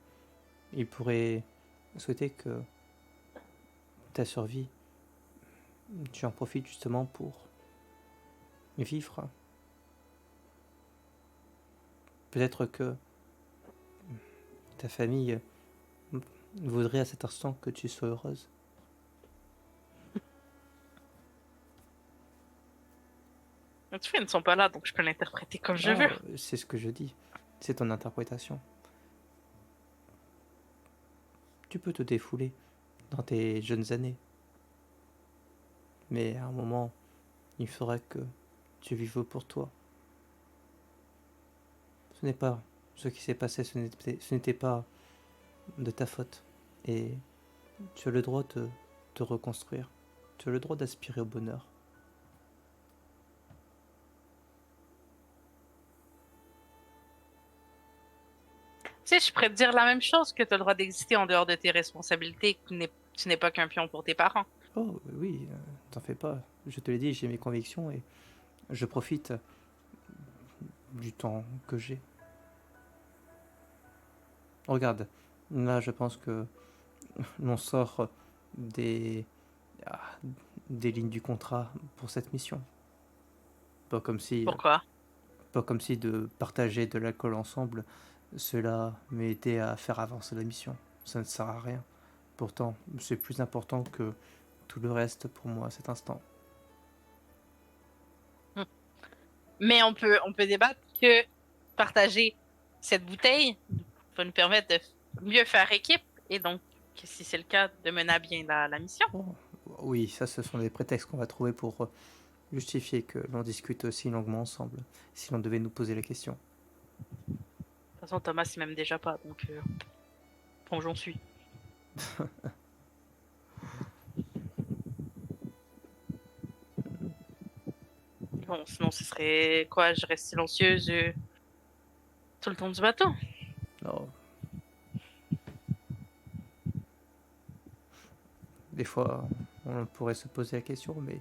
il pourrait souhaiter que ta survie, tu en profites justement pour vivre. Peut-être que ta famille voudrait à cet instant que tu sois heureuse. Mais tu vois, ils ne sont pas là, donc je peux l'interpréter comme je veux. Ah, c'est ce que je dis. C'est ton interprétation. Tu peux te défouler dans tes jeunes années. Mais à un moment, il faudra que tu vives pour toi. Ce n'est pas ce qui s'est passé, ce n'était pas de ta faute. Et tu as le droit de te reconstruire. Tu as le droit d'aspirer au bonheur. Tu sais, je pourrais te dire la même chose, que tu as le droit d'exister en dehors de tes responsabilités, que tu n'es pas qu'un pion pour tes parents. Oh oui, t'en fais pas. Je te l'ai dit, j'ai mes convictions et je profite du temps que j'ai. Regarde, là je pense que l'on sort des, ah, des lignes du contrat pour cette mission. Pas comme si, Pourquoi? pas comme si de partager de l'alcool ensemble, cela m'aidait à faire avancer la mission. Ça ne sert à rien. Pourtant, c'est plus important que tout le reste pour moi à cet instant. Hmm. Mais on peut débattre que partager cette bouteille va nous permettre de mieux faire équipe et donc, si c'est le cas, de mener à bien la mission. Oh, oui, ça ce sont des prétextes qu'on va trouver pour justifier que l'on discute aussi longuement ensemble, si l'on devait nous poser la question. De toute façon, Thomas s'y m'aime déjà pas, donc bon, j'en suis. Bon, sinon, ce serait quoi? Je reste silencieuse tout le temps du bateau. Non, des fois, on pourrait se poser la question, mais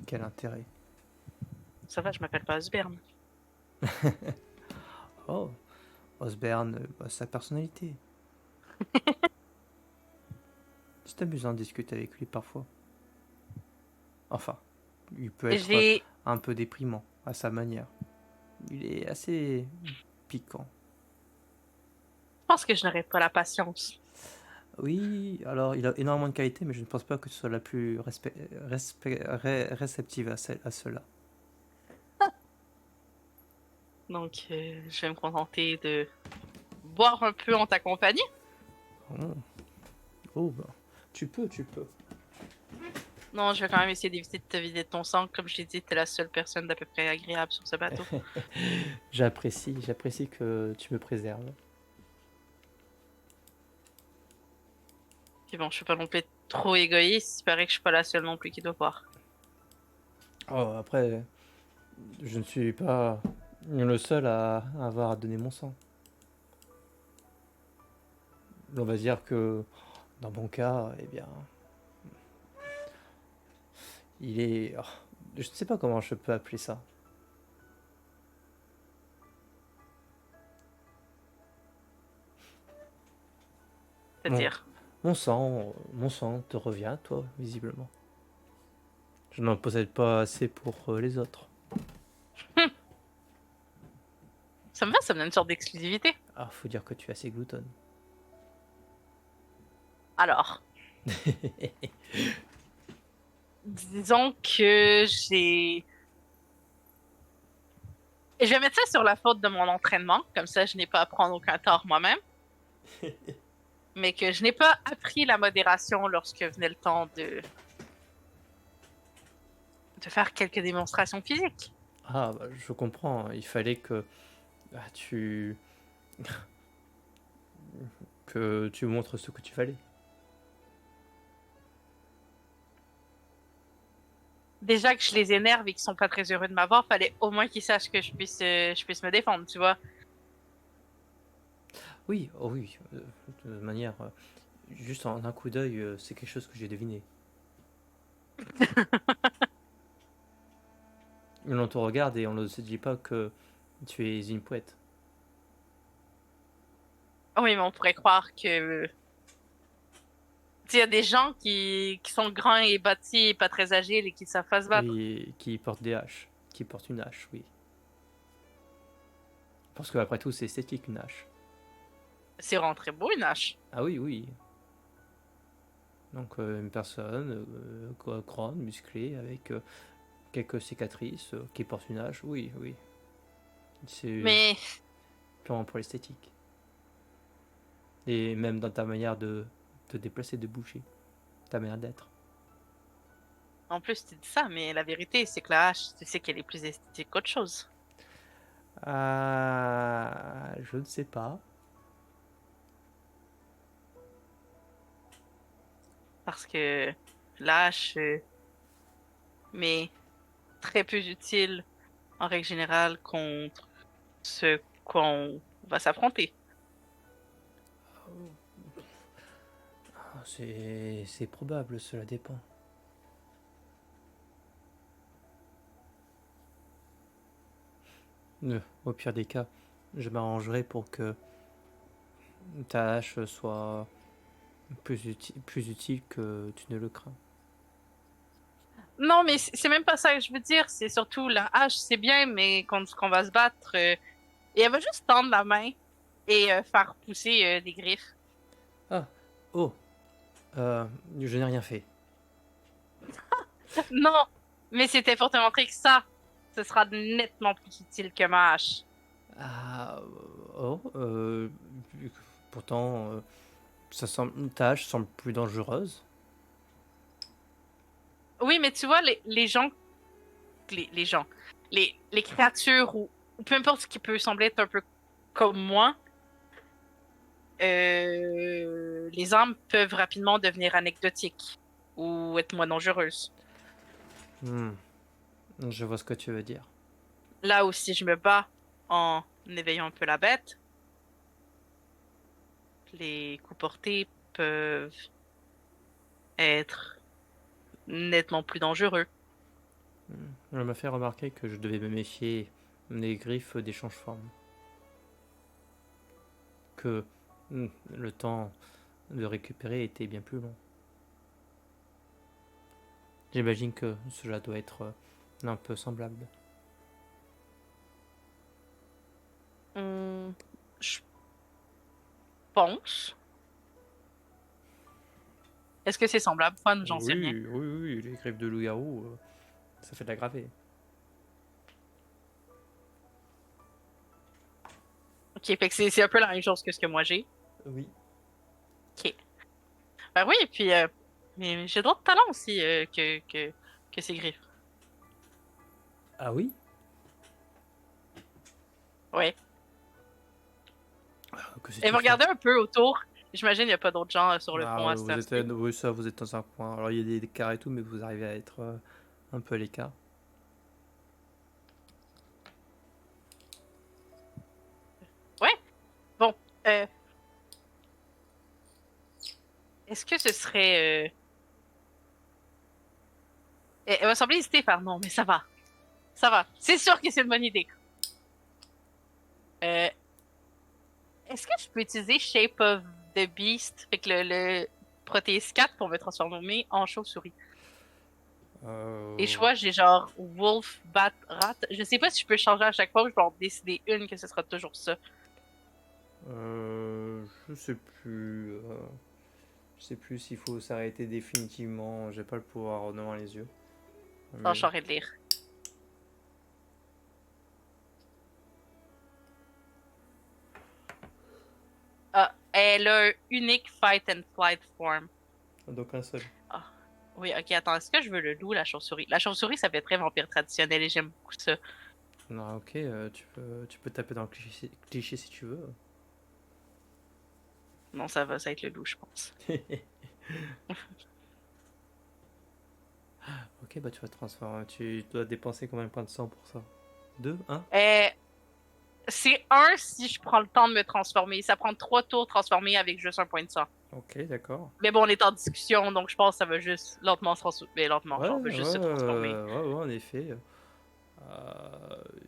quel intérêt? Ça va, je m'appelle pas Osberne. Oh, Osbern, sa personnalité. C'est amusant de discuter avec lui parfois. Enfin, il peut être J'ai... un peu déprimant à sa manière. Il est assez piquant. Je pense que je n'aurais pas la patience. Oui, alors il a énormément de qualités, mais je ne pense pas que ce soit la plus réceptive à cela. Donc, je vais me contenter de boire un peu en ta compagnie. Oh, oh bah, tu peux. Non, je vais quand même essayer d'éviter de te vider de ton sang. Comme je t'ai dit, t'es la seule personne d'à peu près agréable sur ce bateau. J'apprécie que tu me préserves. Puis bon, je suis pas non plus trop égoïste. Il paraît que je suis pas la seule non plus qui doit boire. Oh, après, je ne suis pas Le seul à avoir donné mon sang. On va dire que dans mon cas, eh bien, il est. Je ne sais pas comment je peux appeler ça. Mon, C'est-à-dire, mon sang te revient, toi, visiblement. Je n'en possède pas assez pour les autres. hum, ça me va, ça me donne une sorte d'exclusivité. Ah, faut dire que tu es assez gloutonne. Alors, disons que j'ai... Et je vais mettre ça sur la faute de mon entraînement, comme ça je n'ai pas à prendre aucun tort moi-même, mais que je n'ai pas appris la modération lorsque venait le temps de faire quelques démonstrations physiques. Ah, bah, je comprends. Il fallait tu que tu montres ce que tu valais. Déjà que je les énerve et qu'ils sont pas très heureux de m'avoir, fallait au moins qu'ils sachent que je puisse me défendre, tu vois. Oui, oh oui. De manière, juste en un coup d'œil, c'est quelque chose que j'ai deviné. On te regarde et on ne se dit pas que tu es une poète. Oui, mais on pourrait croire que... Tu sais, il y a des gens qui sont grands et bâtis et pas très agiles et qui savent pas se battre. Oui, qui porte des haches. Qui porte une hache, oui. Parce qu'après tout, c'est esthétique une hache. C'est vraiment très beau, une hache. Ah oui, oui. Donc une personne grande, musclée, avec quelques cicatrices, qui porte une hache, oui, oui. C'est Mais purement pour l'esthétique. Et même dans ta manière de te déplacer, de bouger, ta manière d'être. en plus, tu dis ça, mais la vérité, c'est que la hache, tu sais qu'elle est plus esthétique qu'autre chose. Ah, je ne sais pas. Parce que la hache, mais très peu utile en règle générale contre ce qu'on va s'affronter. Ah, c'est probable, cela dépend. Au pire des cas, je m'arrangerai pour que ta hache soit plus utile que tu ne le crains. Non, mais c'est même pas ça que je veux dire. C'est surtout la hache, c'est bien, mais contre ce qu'on va se battre, et elle va juste tendre la main et faire pousser des griffes. Ah, oh, je n'ai rien fait. Non, mais c'était pour te montrer que ça, ce sera nettement plus utile que ma hache. Ah, oh, pourtant, ta hache semble plus dangereuse. Oui, mais tu vois, les gens, les gens, les créatures ou peu importe ce qui peut sembler être un peu comme moi, les armes peuvent rapidement devenir anecdotiques ou être moins dangereuses. Hmm, je vois ce que tu veux dire. Là où si je me bats en éveillant un peu la bête, les coups portés peuvent être nettement plus dangereux. Elle m'a fait remarquer que je devais me méfier des griffes des change-formes. Que le temps de récupérer était bien plus long. J'imagine que cela doit être un peu semblable. Hmm, je pense. Est-ce que c'est semblable? Fun, j'en sais rien. Oui, oui, oui, les griffes de loup-garou, ça fait de la gravée. Ok, fait que c'est un peu la même chose que ce que moi j'ai. Oui. Ok. Ben oui, et puis mais j'ai d'autres talents aussi que ces griffes. Ah oui. Ouais. Que Et sais-tu vous faire? regardez un peu autour. J'imagine qu'il n'y a pas d'autres gens sur le Ah, pont à cette vous êtes, heure-ci. oui, ça, vous êtes dans un coin. Alors, il y a des carrés et tout, mais vous arrivez à être un peu à l'écart. Euh, Est-ce que ce serait... Elle va sembler hésiter par non, mais ça va. Ça va. C'est sûr que c'est une bonne idée. Euh, Est-ce que je peux utiliser Shape of the Beast, fait que le Protéis 4 pour me transformer en chauve-souris? Les Euh, choix, j'ai genre Wolf, Bat, Rat. Je sais pas si je peux changer à chaque fois ou je vais en décider une que ce sera toujours ça. je sais plus. Je sais plus s'il faut s'arrêter définitivement. J'ai pas le pouvoir devant les yeux. Attends, Mais je suis en train de lire. Ah, elle a un unique Fight and Flight form. donc un seul. Ah, oui, ok, attends, est-ce que je veux le loup ou la chauve-souris? La chauve-souris, ça fait très vampire traditionnel et j'aime beaucoup ça. Non, ok, tu peux taper dans le cliché si tu veux. Non, ça va être le loup, je pense. Ok, bah tu vas te transformer. Tu dois dépenser combien de points de sang pour ça? Deux, un. Euh, c'est un si je prends le temps de me transformer. Ça prend 3 tours transformer avec juste un point de sang. Ok, d'accord. Mais bon, on est en discussion, donc je pense que ça va juste lentement se transformer. Mais lentement, Ouais, genre, va juste se transformer. en effet.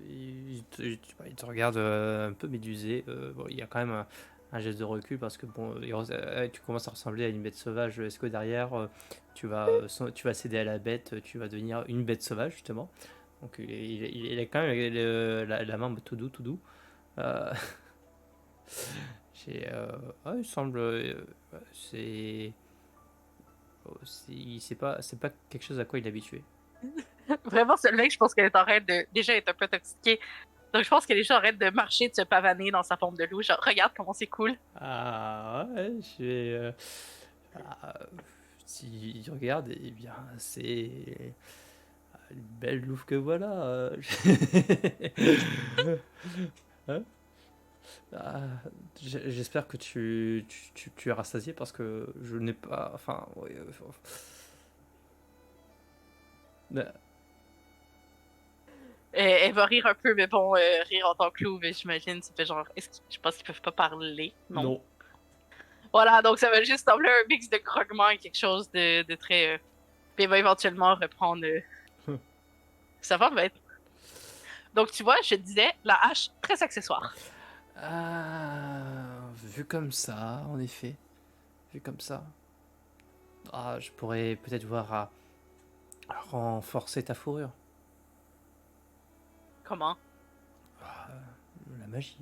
Il te regarde un peu médusé. Bon, il y a quand même un geste de recul parce que bon, tu commences à ressembler à une bête sauvage. Est-ce que derrière, tu vas céder à la bête, tu vas devenir une bête sauvage justement. Donc il est quand même la main tout doux, tout doux. Euh, ouais, il semble, c'est, c'est pas quelque chose à quoi il est habitué. Vraiment, ce mec, je pense qu'elle est en train de. Déjà, elle est un peu intoxiquée. Donc, je pense qu'elle est déjà en train de marcher, de se pavaner dans sa forme de loup. Genre, regarde comment c'est cool. Ah ouais, ah, si je regarde, eh bien, c'est une belle louve que voilà. Hein. Ah, j'espère que tu es rassasié parce que je n'ai pas. Enfin, oui, bah, Elle va rire un peu, mais bon, rire en tant que loup, mais j'imagine, ça fait genre. Je pense qu'ils peuvent pas parler, non? non. Voilà, donc ça va juste sembler un mix de grognement et quelque chose de très. Puis elle va éventuellement reprendre. Ça va être. Donc, tu vois, je te disais, la hache, très accessoire. Vu comme ça, en effet, vu comme ça, je pourrais peut-être voir à renforcer ta fourrure. Comment? Ah, la magie.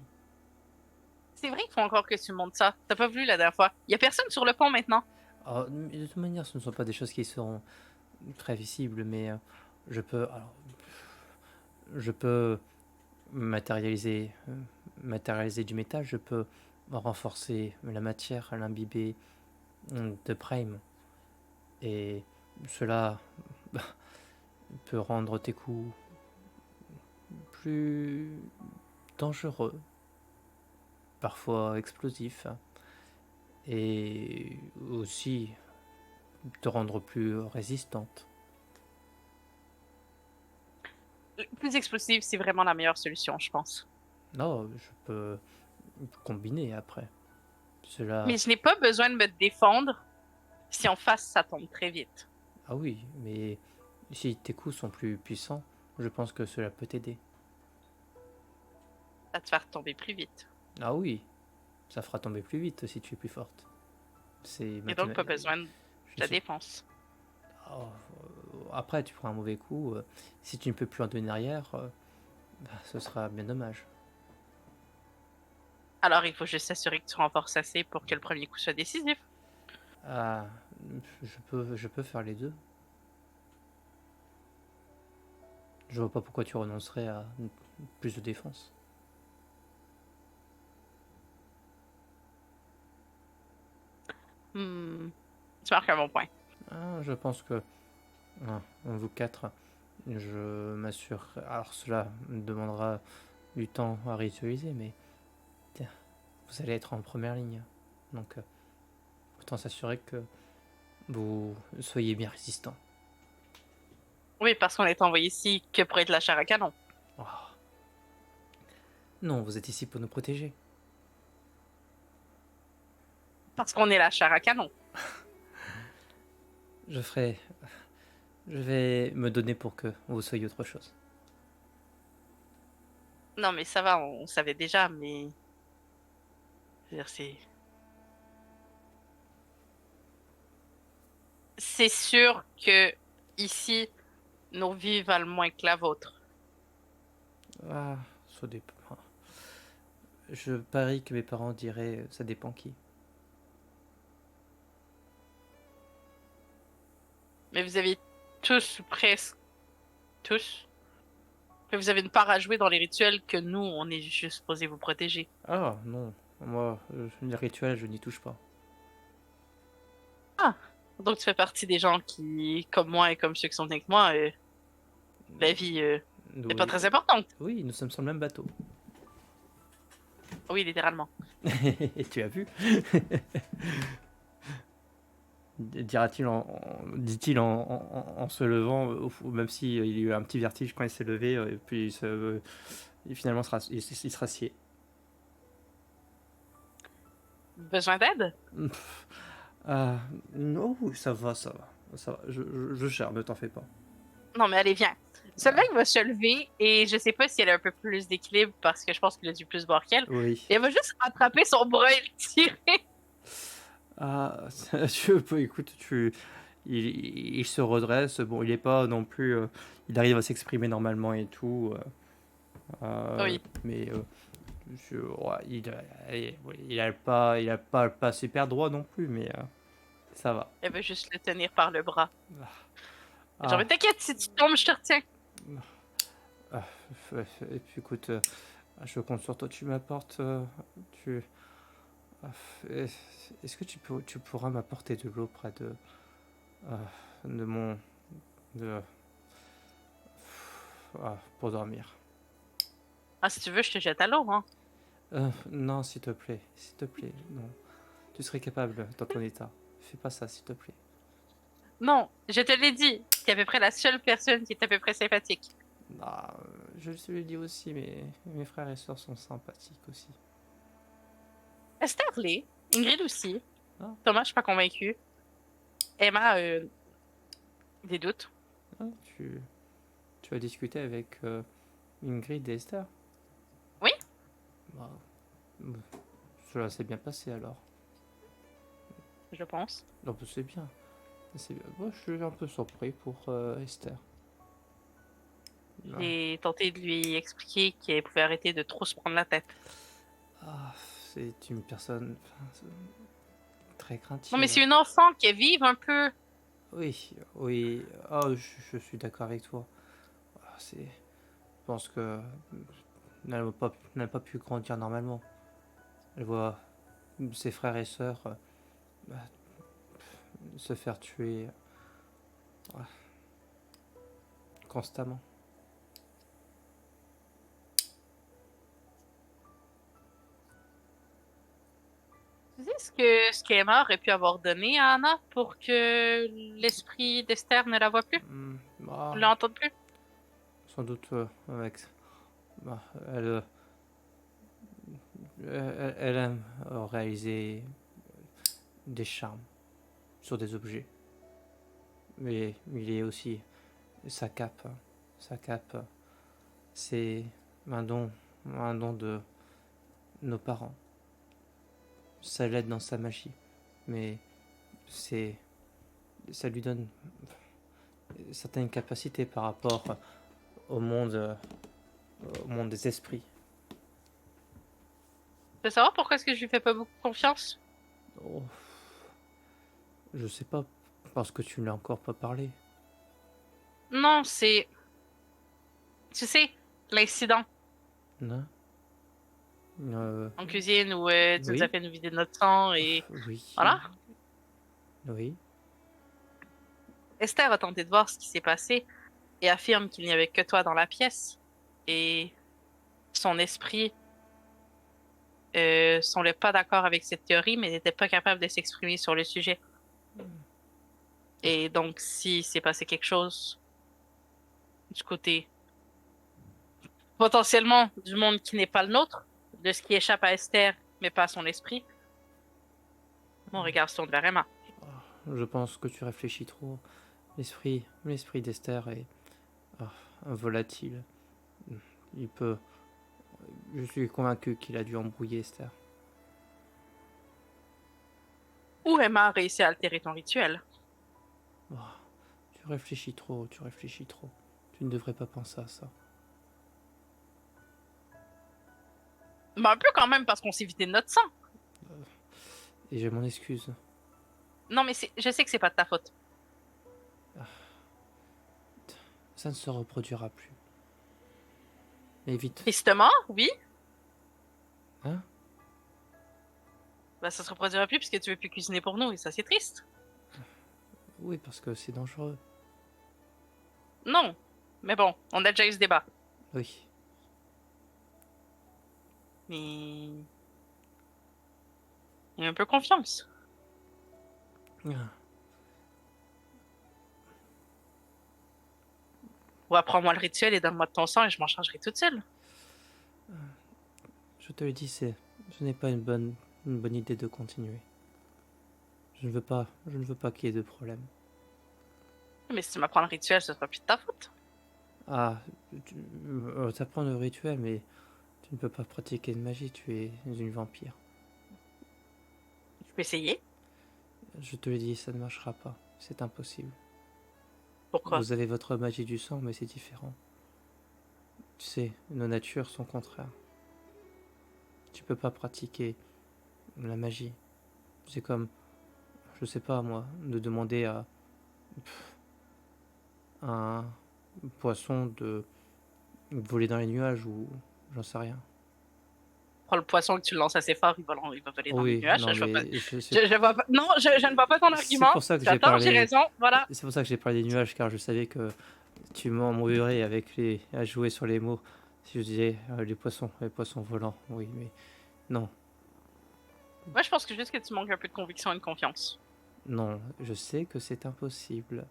C'est vrai qu'il faut encore que tu montes ça. T'as pas voulu la dernière fois. Il y a personne sur le pont maintenant. De toute manière, ce ne sont pas des choses qui seront très visibles, mais je peux matérialiser, matérialiser du métal, je peux renforcer la matière, l'imbiber de prime, et cela peut rendre tes coups plus dangereux, parfois explosifs, et aussi te rendre plus résistante. Le plus explosif, c'est vraiment la meilleure solution, je pense. Non, je peux combiner après. Cela. Mais je n'ai pas besoin de me défendre si en face ça tombe très vite. Ah oui, mais si tes coups sont plus puissants, je pense que cela peut t'aider. Ça va te faire tomber plus vite. Ah oui, ça fera tomber plus vite si tu es plus forte. C'est Et donc pas mathématique. besoin de Je ne la suis. défense. Oh, après, tu feras un mauvais coup. Si tu ne peux plus en donner arrière, ce sera bien dommage. Alors il faut juste s'assurer que tu renforces assez pour que le premier coup soit décisif. Ah, je peux faire les deux. Je vois pas pourquoi tu renoncerais à plus de défense. Hmm. Tu marques un bon point. Je pense que vous quatre, je m'assure. Alors cela me demandera du temps à réutiliser, mais tiens, vous allez être en première ligne. Donc autant s'assurer que vous soyez bien résistant. Oui, parce qu'on est envoyé ici que pour être la chair à canon. Oh. Non, vous êtes ici pour nous protéger. Parce qu'on est la chair à canon. Je ferai... Je vais me donner pour que vous soyez autre chose. Non, mais ça va, on savait déjà, mais... Je veux dire, c'est sûr que ici, nos vies valent moins que la vôtre. Ah, ça dépend. Je parie que mes parents diraient ça dépend qui. Mais vous avez tous, ou presque tous, mais vous avez une part à jouer dans les rituels que nous, on est juste supposé vous protéger. Ah non, moi, les rituels, je n'y touche pas. Ah! Donc tu fais partie des gens qui, comme moi et comme ceux qui sont avec moi, la vie n'est pas Oui, très importante. oui, nous sommes sur le même bateau. Oui, littéralement. Et tu as vu? Dira-t-il dit-il en se levant, même si il a eu un petit vertige quand il s'est levé, et puis finalement il se rassied. Besoin d'aide? Ah, non, ça va, ça va. Ça va, je gère, ne t'en fais pas. Non, mais allez, viens. Ah, Solveig va se lever et je sais pas si elle a un peu plus d'équilibre parce que je pense qu'elle a dû plus boire qu'elle. oui. Et elle va juste attraper son bras et le tirer. Ah, tu peux, écoute, il se redresse. Bon, il est pas non plus. Il arrive à s'exprimer normalement et tout. Oui, Mais ouais, il a pas super droit non plus, mais ça va. elle va juste le tenir par le bras. Genre, Ah, mais t'inquiète, si tu tombes, je te retiens. ah, et puis écoute, je compte sur toi. Tu m'apportes. Tu. Ah, est-ce que tu pourras m'apporter de l'eau près euh, de mon. De, pour dormir? Ah, si tu veux, je te jette à l'eau, hein. Non, s'il te plaît, non. Tu serais capable dans ton état. Fais pas ça, s'il te plaît. Non, je te l'ai dit. T'es à peu près la seule personne qui est à peu près sympathique. Ah, je te le dis aussi, mais mes frères et sœurs sont sympathiques aussi. Esther l'est. Ingrid aussi. Ah, Thomas, je suis pas convaincue. Emma, des doutes. ah, tu as discuté avec Ingrid et Esther? Oui, Bah, cela s'est bien passé alors. je pense. Non, bah, c'est bien. C'est bien. Moi, je suis un peu surpris pour Esther. Ah, J'ai tenté de lui expliquer qu'elle pouvait arrêter de trop se prendre la tête. ah, c'est une personne très Non, mais craintive. c'est une enfant qui vive un peu. Oui, oui. Ah, je suis d'accord avec toi. Je pense que n'a pas pu grandir normalement. Elle voit ses frères et sœurs bah, se faire tuer constamment. Tu sais ce que Emma aurait pu avoir donné à Anna pour que l'esprit d'Esther ne la voit plus, ne Ah, l'entende plus? sans doute avec. Bah, elle, elle aime réaliser des charmes sur des objets. Mais il est aussi sa cape. Sa cape, c'est un don de nos parents. Ça l'aide dans sa magie. Mais c'est ça lui donne certaines capacités par rapport au monde, euh, au monde des esprits. Tu veux savoir pourquoi est-ce que je lui fais pas beaucoup confiance? Oh, je sais pas, parce que tu ne l'as encore pas parlé. Non, tu sais, l'incident Non. en cuisine où tu nous as Oui, fait nous vider notre sang et oui, voilà. oui. Esther a tenté de voir ce qui s'est passé et affirme qu'il n'y avait que toi dans la pièce et son esprit semblait pas d'accord avec cette théorie, mais n'était pas capable de s'exprimer sur le sujet. Et donc, si s'est passé quelque chose du côté potentiellement du monde qui n'est pas le nôtre, de ce qui échappe à Esther, mais pas à son esprit, Mon regard se tourne vers Emma. Je pense que tu réfléchis trop. L'esprit d'Esther est volatile. Il peut. Je suis convaincu qu'il a dû embrouiller Esther. Ou Emma a réussi à altérer ton rituel. Tu réfléchis trop. Tu ne devrais pas penser à ça. Mais un peu quand même parce qu'on s'est vidé de notre sang. Et je m'en excuse. Non, mais je sais que c'est pas de ta faute. Ça ne se reproduira plus. Mais vite. Tristement, oui. Hein? Bah, ça se reproduira plus puisque tu veux plus cuisiner pour nous et ça, c'est triste. Oui, parce que c'est dangereux. Non. Mais bon, on a déjà eu ce débat. Oui. Mais. Il y a un peu confiance. Ou apprends-moi le rituel et donne-moi de ton sang et je m'en chargerai toute seule. Je te le dis, ce n'est pas une bonne idée de continuer. Je ne veux pas qu'il y ait de problème. Mais si tu m'apprends le rituel, ce sera plus de ta faute. Tu apprends le rituel, mais tu ne peux pas pratiquer de magie, tu es une vampire. Je peux essayer. Je te le dis, ça ne marchera pas. C'est impossible. Pourquoi? Vous avez votre magie du sang, mais c'est différent. Tu sais, nos natures sont contraires. Tu peux pas pratiquer la magie. C'est comme, je sais pas moi, de demander à un poisson de voler dans les nuages ou j'en sais rien. Prends le poisson que tu le lances assez fort, il va voler dans les Oui, nuages. non Je vois pas. mais Je vois pas. Non, je ne vois pas ton argument. c'est pour ça que j'ai J'attends, j'ai parlé. raison. Voilà. C'est pour ça que j'ai parlé des nuages, car je savais que tu m'embrouillerais à jouer sur les mots. Si je disais les poissons volants, oui, mais non, Moi, je pense que juste que tu manques un peu de conviction et de confiance. non, je sais que c'est impossible.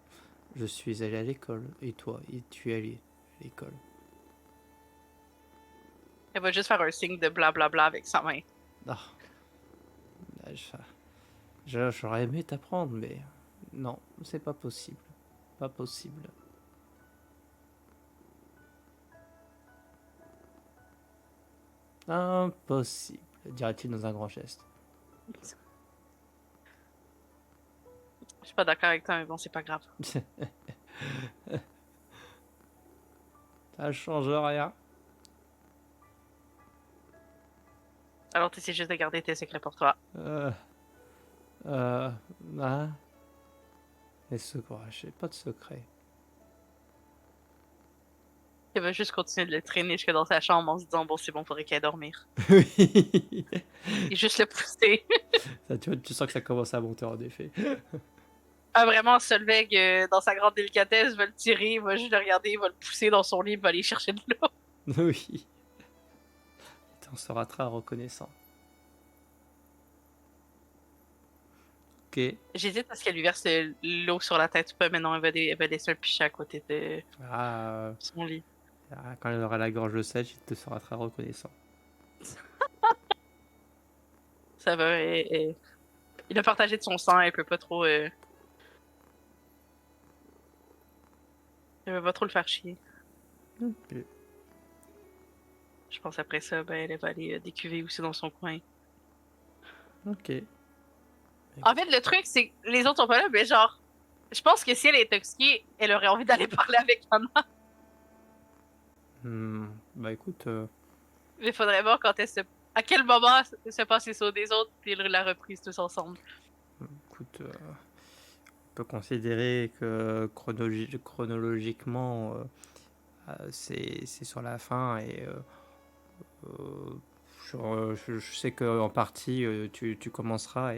Je suis allé à l'école, et toi, tu es allé à l'école. Elle va juste faire un signe de blablabla avec sa main. Ah, j'aurais aimé t'apprendre, mais non, c'est pas possible. Pas possible. Impossible, dirait-il dans un grand geste. Je suis pas d'accord avec toi, mais bon, c'est pas grave. Ça change rien. Alors, tu essaies juste de garder tes secrets pour toi. Les secrets, j'ai pas de secret. Elle va juste continuer de le traîner jusque dans sa chambre en se disant, bon, c'est bon, faudrait qu'elle aille dormir. Oui. Et juste le pousser. Ça, tu sens que ça commence à monter en effet. Ah, vraiment, Solveig, dans sa grande délicatesse, va le tirer, va juste le regarder, va le pousser dans son lit, va aller chercher de l'eau. Oui. On sera très reconnaissant. Ok. J'hésite parce qu'elle lui verse l'eau sur la tête. Pas maintenant, elle va laisser un pichet à côté de son lit. Quand elle aura la gorge sèche, il te sera très reconnaissant. Ça va. Il a partagé de son sang, elle peut pas trop. Elle va pas trop le faire chier. Ok. Je pense après ça, ben, elle va aller décuver aussi dans son coin. Ok. En fait, le truc, c'est que les autres sont pas là, mais genre, je pense que si elle est intoxiquée, elle aurait envie d'aller parler avec Anna. Bah écoute. Mais il faudrait voir à quel moment se passe les sauts des autres, puis la reprise tous ensemble. Écoute, on peut considérer que chronologiquement, c'est sur la fin et je sais qu'en partie tu commenceras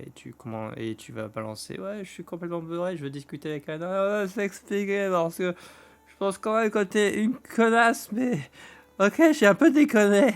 et tu vas balancer. Ouais, je suis complètement beurré, je veux discuter avec Anna. C'est expliqué parce que je pense quand même que t'es une connasse, mais ok, j'ai un peu déconné.